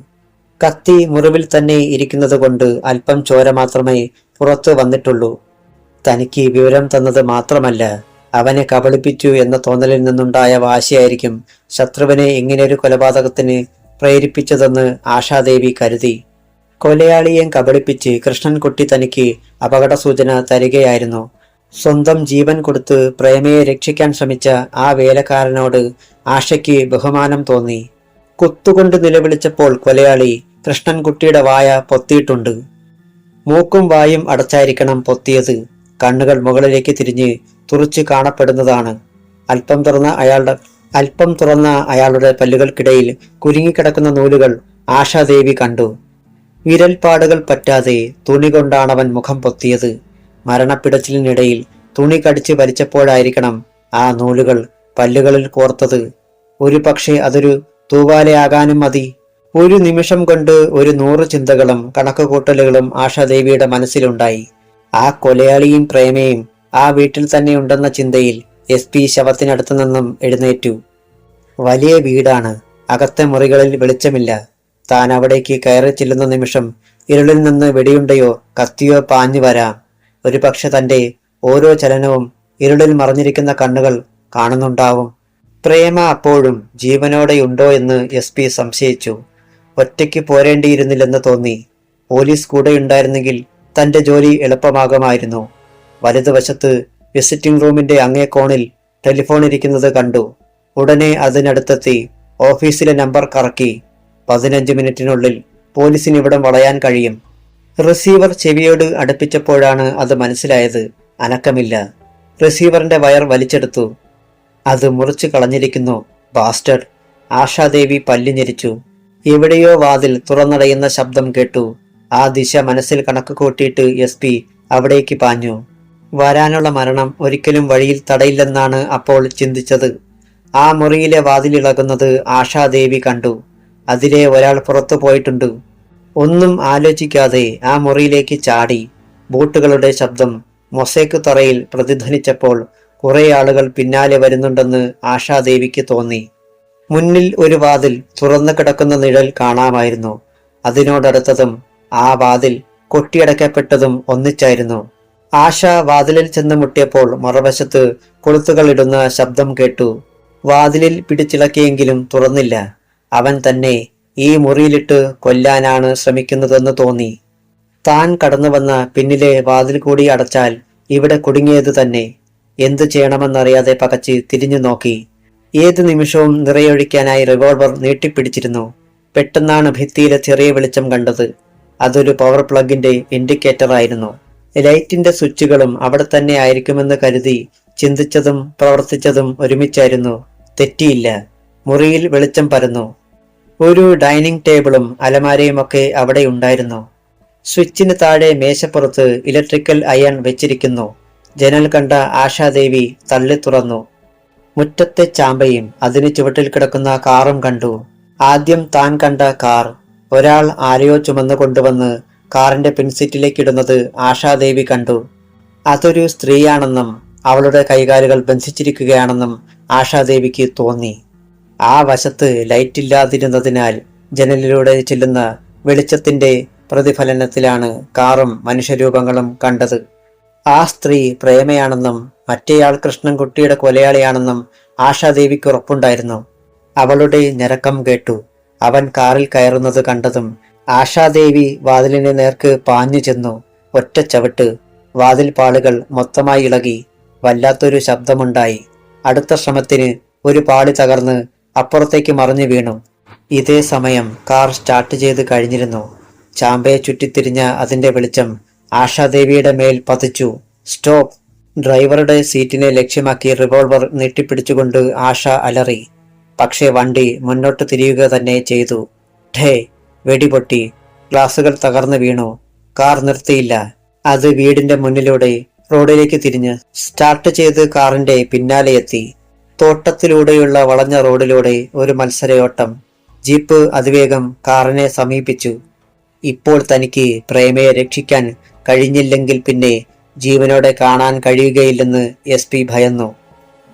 കത്തി മുറിവിൽ തന്നെ ഇരിക്കുന്നത് കൊണ്ട് അല്പം ചോര മാത്രമേ പുറത്തു വന്നിട്ടുള്ളൂ. തനിക്ക് വിവരം തന്നത് മാത്രമല്ല, അവനെ കബളിപ്പിച്ചു എന്ന തോന്നലിൽ നിന്നുണ്ടായ വാശിയായിരിക്കും ശത്രുവിനെ ഇങ്ങനെയൊരു കൊലപാതകത്തിന് പ്രേരിപ്പിച്ചതെന്ന് ആശാദേവി കരുതി. കൊലയാളിയെ കബളിപ്പിച്ച് കൃഷ്ണൻകുട്ടി തനിക്ക് അപകട സൂചന തരികയായിരുന്നു. സ്വന്തം ജീവൻ കൊടുത്ത് പ്രേമയെ രക്ഷിക്കാൻ ശ്രമിച്ച ആ വേലക്കാരനോട് ആശയ്ക്ക് ബഹുമാനം തോന്നി. കുത്തുകൊണ്ട് നിലവിളിച്ചപ്പോൾ കൊലയാളി കൃഷ്ണൻകുട്ടിയുടെ വായ പൊത്തിയിട്ടുണ്ട്. മൂക്കും വായും അടച്ചായിരിക്കണം പൊത്തിയത്. കണ്ണുകൾ മുകളിലേക്ക് തിരിഞ്ഞ് തുറച്ചു കാണപ്പെടുന്നതാണ്. അല്പം തുറന്ന അയാളുടെ പല്ലുകൾക്കിടയിൽ കുരുങ്ങിക്കിടക്കുന്ന നൂലുകൾ ആശാദേവി കണ്ടു. വിരൽപ്പാടുകൾ പറ്റാതെ തുണി കൊണ്ടാണവൻ മുഖം പൊത്തിയത്. മരണപ്പിടച്ചിലിനിടയിൽ തുണി കടിച്ച് വലിച്ചപ്പോഴായിരിക്കണം ആ നൂലുകൾ പല്ലുകളിൽ കോർത്തത്. ഒരു പക്ഷേ അതൊരു തൂവാലയാകാനും മതി. ഒരു നിമിഷം കൊണ്ട് 100 ചിന്തകളും കണക്കുകൂട്ടലുകളും ആശാദേവിയുടെ മനസ്സിലുണ്ടായി. ആ കൊലയാളിയും പ്രേമയും ആ വീട്ടിൽ തന്നെ ഉണ്ടെന്ന ചിന്തയിൽ എസ് പി ശവത്തിനടുത്തു നിന്നും എഴുന്നേറ്റു. വലിയ വീടാണ്. അകത്തെ മുറികളിൽ വെളിച്ചമില്ല. താൻ അവിടേക്ക് കയറി ചെല്ലുന്ന നിമിഷം ഇരുളിൽ നിന്ന് വെടിയുണ്ടയോ കത്തിയോ പാഞ്ഞു വരാം. ഒരു പക്ഷെ തന്റെ ഓരോ ചലനവും ഇരുളിൽ മറഞ്ഞിരിക്കുന്ന കണ്ണുകൾ കാണുന്നുണ്ടാവും. പ്രേമ അപ്പോഴും ജീവനോടെയുണ്ടോ എന്ന് എസ് പി സംശയിച്ചു. ഒറ്റയ്ക്ക് പോരേണ്ടിയിരുന്നില്ലെന്ന് തോന്നി. പോലീസ് കൂടെയുണ്ടായിരുന്നെങ്കിൽ തന്റെ ജോലി എളുപ്പമാകുമായിരുന്നു. വലതുവശത്ത് വിസിറ്റിംഗ് റൂമിന്റെ അങ്ങേ കോണിൽ ടെലിഫോൺ ഇരിക്കുന്നത് കണ്ടു. ഉടനെ അതിനടുത്തെത്തി ഓഫീസിലെ നമ്പർ കറക്കി. 15 മിനിറ്റിനുള്ളിൽ പോലീസിന് ഇവിടം വളയാൻ കഴിയും. റിസീവർ ചെവിയോട് അടുപ്പിച്ചപ്പോഴാണ് അത് മനസ്സിലായത്. അനക്കമില്ല. റിസീവറിന്റെ വയർ വലിച്ചെടുത്തു. അത് മുറിച്ചു കളഞ്ഞിരിക്കുന്നു. ബാസ്റ്റഡ്. ആശാദേവി പല്ലിഞ്ഞെരിച്ചു. എവിടെയോ വാതിൽ തുറന്നടയുന്ന ശബ്ദം കേട്ടു. ആ ദിശ മനസ്സിൽ കണക്ക് കൂട്ടിയിട്ട് എസ് പി അവിടേക്ക് പാഞ്ഞു. വരാനുള്ള മരണം ഒരിക്കലും വഴിയിൽ തടയില്ലെന്നാണ് അപ്പോൾ ചിന്തിച്ചത്. ആ മുറിയിലെ വാതിലിളകുന്നത് ആശാദേവി കണ്ടു. അതിലെ ഒരാൾ പുറത്തു പോയിട്ടുണ്ട്. ഒന്നും ആലോചിക്കാതെ ആ മുറിയിലേക്ക് ചാടി. ബൂട്ടുകളുടെ ശബ്ദം മൊസൈക്ക് തറയിൽ പ്രതിധ്വനിച്ചപ്പോൾ കുറെ ആളുകൾ പിന്നാലെ വരുന്നുണ്ടെന്ന് ആശാദേവിക്ക് തോന്നി. മുന്നിൽ ഒരു വാതിൽ തുറന്നു കിടക്കുന്ന നിഴൽ കാണാമായിരുന്നു. അതിനോടടുത്തതും ആ വാതിൽ കൊട്ടിയടക്കപ്പെട്ടതും ഒന്നിച്ചായിരുന്നു. ആശ വാതിലിൽ ചെന്ന് മുട്ടിയപ്പോൾ മറുവശത്ത് കൊളുത്തുകൾ ഇടുന്ന ശബ്ദം കേട്ടു. വാതിലിൽ പിടിച്ചിളക്കിയെങ്കിലും തുറന്നില്ല. അവൻ തന്നെ ഈ മുറിയിലിട്ട് കൊല്ലാനാണ് ശ്രമിക്കുന്നതെന്ന് തോന്നി. താൻ കടന്നു വന്ന പിന്നിലെ വാതിൽ കൂടി അടച്ചാൽ ഇവിടെ കുടുങ്ങിയത് തന്നെ. എന്തു ചെയ്യണമെന്നറിയാതെ പകച്ച് തിരിഞ്ഞു നോക്കി. ഏത് നിമിഷവും നിറയൊഴിക്കാനായി റിവോൾവർ നീട്ടിപ്പിടിച്ചിരുന്നു. പെട്ടെന്നാണ് ഭിത്തിയിലെ ചെറിയ വെളിച്ചം കണ്ടത്. അതൊരു പവർ പ്ലഗിന്റെ ഇൻഡിക്കേറ്റർ ആയിരുന്നു. ലൈറ്റിന്റെ സ്വിച്ചുകളും അവിടെ തന്നെ ആയിരിക്കുമെന്ന് കരുതി ചിന്തിച്ചതും പ്രവർത്തിച്ചതും ഒരുമിച്ചായിരുന്നു. തെറ്റിയില്ല. മുറിയിൽ വെളിച്ചം പരന്നു. ഒരു ഡൈനിങ് ടേബിളും അലമാരയുമൊക്കെ അവിടെ ഉണ്ടായിരുന്നു. സ്വിച്ചിന് താഴെ മേശപ്പുറത്ത് ഇലക്ട്രിക്കൽ അയൺ വെച്ചിരിക്കുന്നു. ജനൽ കണ്ട ആശാദേവി തള്ളി തുറന്നു. മുറ്റത്തെ ചാമ്പയും അതിന് ചുവട്ടിൽ കിടക്കുന്ന കാറും കണ്ടു. ആദ്യം താൻ കണ്ട കാർ ഒരാൾ ആരെയോ ചുമന്നു കൊണ്ടുവന്ന് കാറിന്റെ പിൻസീറ്റിലേക്കിടുന്നത് ആശാദേവി കണ്ടു. അതൊരു സ്ത്രീയാണെന്നും അവളുടെ കൈകാലുകൾ ബന്ധിച്ചിരിക്കുകയാണെന്നും ആശാദേവിക്ക് തോന്നി. ആ വശത്ത് ലൈറ്റില്ലാതിരുന്നതിനാൽ ജനലിലൂടെ ചെല്ലുന്ന വെളിച്ചത്തിന്റെ പ്രതിഫലനത്തിലാണ് കാറും മനുഷ്യരൂപങ്ങളും കണ്ടത്. ആ സ്ത്രീ പ്രേമയാണെന്നും മറ്റേയാൾ കൃഷ്ണൻകുട്ടിയുടെ കൊലയാളിയാണെന്നും ആശാദേവിക്ക് ഉറപ്പുണ്ടായിരുന്നു. അവളുടെ ഞരക്കം കേട്ടു. അവൻ കാറിൽ കയറുന്നത് കണ്ടതും ആശാദേവി വാതിലിന് നേർക്ക് പാഞ്ഞു ചെന്നു. ഒറ്റ ചവിട്ട്. വാതിൽ പാളുകൾ മൊത്തമായി ഇളകി. വല്ലാത്തൊരു ശബ്ദമുണ്ടായി. അടുത്ത ശ്രമത്തിന് ഒരു പാളി തകർന്ന് അപ്പുറത്തേക്ക് മറിഞ്ഞു വീണു. ഇതേ സമയം കാർ സ്റ്റാർട്ട് ചെയ്ത് കഴിഞ്ഞിരുന്നു. ചാമ്പയെ ചുറ്റിത്തിരിഞ്ഞ അതിന്റെ വെളിച്ചം ആശാദേവിയുടെ മേൽ പതിച്ചു. സ്റ്റോപ്പ്! ഡ്രൈവറുടെ സീറ്റിനെ ലക്ഷ്യമാക്കി റിവോൾവർ നീട്ടിപ്പിടിച്ചുകൊണ്ട് ആശ അലറി. പക്ഷേ വണ്ടി മുന്നോട്ട് തിരിയുക തന്നെ ചെയ്തു. ഠേ! വെടിപൊട്ടി. ഗ്ലാസുകൾ തകർന്നു വീണു. കാർ നിർത്തിയില്ല. അത് വീടിന്റെ മുന്നിലൂടെ റോഡിലേക്ക് തിരിഞ്ഞ് സ്റ്റാർട്ട് ചെയ്ത് കാറിന്റെ പിന്നാലെയെത്തി. തോട്ടത്തിലൂടെയുള്ള വളഞ്ഞ റോഡിലൂടെ ഒരു മത്സരയോട്ടം. ജീപ്പ് അതിവേഗം കാറിനെ സമീപിച്ചു. ഇപ്പോൾ തനിക്ക് പ്രേമയെ രക്ഷിക്കാൻ കഴിഞ്ഞില്ലെങ്കിൽ പിന്നെ ജീവനോടെ കാണാൻ കഴിയുകയില്ലെന്ന് SP ഭയന്നു.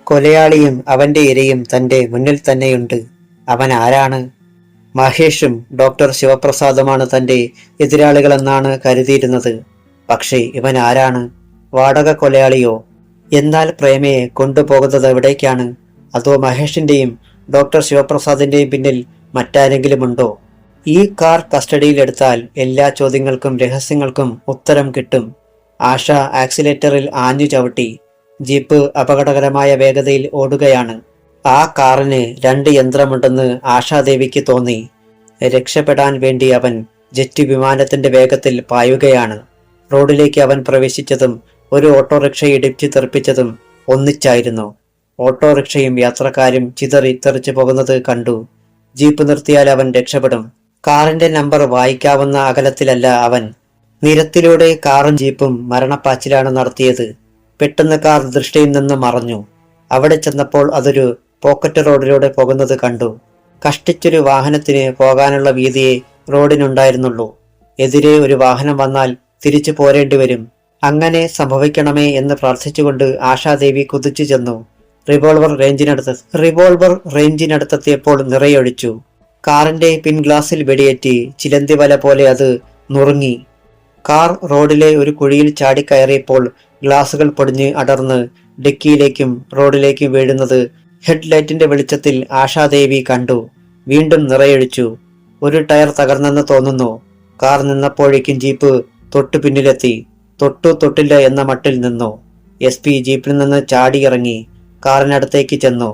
കൊലയാളിയും അവന്റെ ഇരയും തന്റെ മുന്നിൽ തന്നെയുണ്ട്. അവൻ ആരാണ്? മഹേഷും ഡോക്ടർ ശിവപ്രസാദുമാണ് തന്റെ എതിരാളികളെന്നാണ് കരുതിയിരുന്നത്. പക്ഷേ ഇവൻ ആരാണ്? വാടക കൊലയാളിയോ? എന്നാൽ പ്രേമയെ കൊണ്ടുപോകുന്നത് എവിടേക്കാണ്? അതോ മഹേഷിന്റെയും ഡോക്ടർ ശിവപ്രസാദിന്റെയും പിന്നിൽ മറ്റാരെങ്കിലുമുണ്ടോ? ഈ കാർ കസ്റ്റഡിയിലെടുത്താൽ എല്ലാ ചോദ്യങ്ങൾക്കും രഹസ്യങ്ങൾക്കും ഉത്തരം കിട്ടും. ആശ ആക്സിലേറ്ററിൽ ആഞ്ഞു ചവിട്ടി. ജീപ്പ് അപകടകരമായ വേഗതയിൽ ഓടുകയാണ്. ആ കാറിന് 2 യന്ത്രമുണ്ടെന്ന് ആശാദേവിക്ക് തോന്നി. രക്ഷപ്പെടാൻ വേണ്ടി അവൻ ജെറ്റ് വിമാനത്തിന്റെ വേഗത്തിൽ പായുകയാണ്. റോഡിലേക്ക് അവൻ പ്രവേശിച്ചതും ഒരു ഓട്ടോറിക്ഷ ഇടിച്ചു തെറിപ്പിച്ചതും ഒന്നിച്ചായിരുന്നു. ഓട്ടോറിക്ഷയും യാത്രക്കാരും ചിതറിത്തെറിച്ചു പോകുന്നത് കണ്ടു. ജീപ്പ് നിർത്തിയാൽ അവൻ രക്ഷപ്പെടും. കാറിന്റെ നമ്പർ വായിക്കാവുന്ന അകലത്തിലല്ല അവൻ. നിരത്തിലൂടെ കാറും ജീപ്പും മരണപ്പാച്ചിലാണ് നടത്തിയത്. പെട്ടെന്ന് കാർ ദൃഷ്ടിയിൽ നിന്ന് മറഞ്ഞു. അവിടെ ചെന്നപ്പോൾ അതൊരു പോക്കറ്റ് റോഡിലൂടെ പോകുന്നത് കണ്ടു. കഷ്ടിച്ചൊരു വാഹനത്തിന് പോകാനുള്ള വീതിയെ റോഡിനുണ്ടായിരുന്നുള്ളൂ. എതിരെ ഒരു വാഹനം വന്നാൽ തിരിച്ചു പോരേണ്ടി വരും. അങ്ങനെ സംഭവിക്കണമേ എന്ന് പ്രാർത്ഥിച്ചുകൊണ്ട് ആശാദേവി കുതിച്ചു ചെന്നു. റിവോൾവർ റേഞ്ചിനടുത്തെത്തിയപ്പോൾ നിറയൊഴിച്ചു. കാറിന്റെ പിൻഗ്ലാസിൽ വെടിയേറ്റി ചിലന്തി വല പോലെ അത് നുറുങ്ങി. കാർ റോഡിലെ ഒരു കുഴിയിൽ ചാടിക്കയറിയപ്പോൾ ഗ്ലാസുകൾ പൊടിഞ്ഞ് അടർന്ന് ഡിക്കിയിലേക്കും റോഡിലേക്കും വീഴുന്നത് ഹെഡ്ലൈറ്റിന്റെ വെളിച്ചത്തിൽ ആശാദേവി കണ്ടു. വീണ്ടും നിറയൊഴിച്ചു. ഒരു ടയർ തകർന്നെന്ന് തോന്നുന്നു. കാർ നിന്നപ്പോഴേക്കും ജീപ്പ് തൊട്ടു പിന്നിലെത്തി. തൊട്ടില്ല എന്ന മട്ടിൽ നിന്നു. SP ജീപ്പിൽ നിന്ന് ചാടിയിറങ്ങി കാറിനടുത്തേക്ക് ചെന്നു.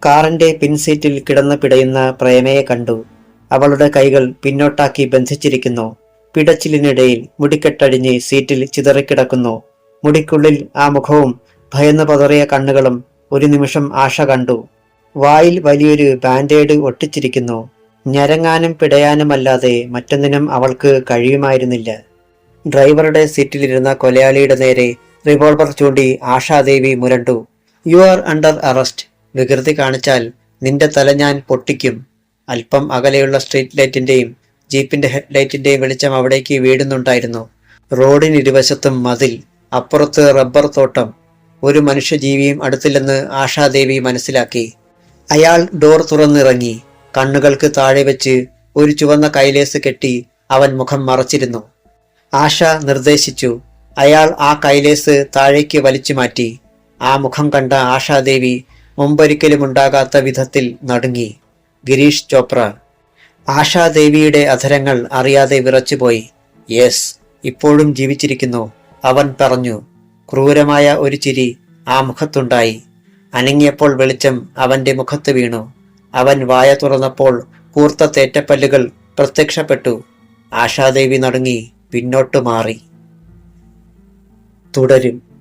കാറിന്റെ പിൻസീറ്റിൽ കിടന്ന് പിടയുന്ന പ്രേമയെ കണ്ടു. അവളുടെ കൈകൾ പിന്നോട്ടാക്കി ബന്ധിച്ചിരിക്കുന്നു. പിടച്ചിലിനിടയിൽ മുടിക്കെട്ടടിഞ്ഞ് സീറ്റിൽ ചിതറിക്കിടക്കുന്നു. മുടിക്കുള്ളിൽ ആ മുഖവും ഭയന്നു പതറിയ കണ്ണുകളും ഒരു നിമിഷം ആശ കണ്ടു. വായിൽ വലിയൊരു ബാൻഡേഡ് ഒട്ടിച്ചിരിക്കുന്നു. ഞരങ്ങാനും പിടയാനുമല്ലാതെ മറ്റൊന്നിനും അവൾക്ക് കഴിയുമായിരുന്നില്ല. ഡ്രൈവറുടെ സീറ്റിലിരുന്ന കൊലയാളിയുടെ നേരെ റിവോൾവർ ചൂണ്ടി ആശാദേവി മുരണ്ടു. "You are under arrest. വികൃതി കാണിച്ചാൽ നിന്റെ തല ഞാൻ പൊട്ടിക്കും." അല്പം അകലെയുള്ള സ്ട്രീറ്റ് ലൈറ്റിന്റെയും ജീപ്പിന്റെ ഹെഡ്ലൈറ്റിന്റെയും വെളിച്ചം അവിടേക്ക് വീടുന്നുണ്ടായിരുന്നു. റോഡിനിരുവശത്തും മതിൽ, അപ്പുറത്ത് റബ്ബർ തോട്ടം. ഒരു മനുഷ്യജീവിയും അടുത്തില്ലെന്ന് ആശാദേവി മനസ്സിലാക്കി. അയാൾ ഡോർ തുറന്നിറങ്ങി. കണ്ണുകൾക്ക് താഴെ വെച്ച് ഒരു ചുവന്ന കൈലേസ് കെട്ടി അവൻ മുഖം മറച്ചിരുന്നു. ആശ നിർദ്ദേശിച്ചു. അയാൾ ആ കൈലേസ് താഴേക്ക് വലിച്ചു മാറ്റി. ആ മുഖം കണ്ട ആശാദേവി മുമ്പൊരിക്കലും ഉണ്ടാകാത്ത വിധത്തിൽ നടുങ്ങി. ഗിരീഷ് ചോപ്ര. ആശാദേവിയുടെ അധരങ്ങൾ അറിയാതെ വിറച്ചുപോയി. "യെസ്, ഇപ്പോഴും ജീവിച്ചിരിക്കുന്നു," അവൻ പറഞ്ഞു. ക്രൂരമായ ഒരു ചിരി ആ മുഖത്തുണ്ടായി. അനങ്ങിയപ്പോൾ വെളിച്ചം അവന്റെ മുഖത്ത് വീണു. അവൻ വായ തുറന്നപ്പോൾ കൂർത്ത തേറ്റപ്പല്ലുകൾ പ്രത്യക്ഷപ്പെട്ടു. ആശാദേവി നടുങ്ങി പിന്നോട്ടു മാറി. തുടരും.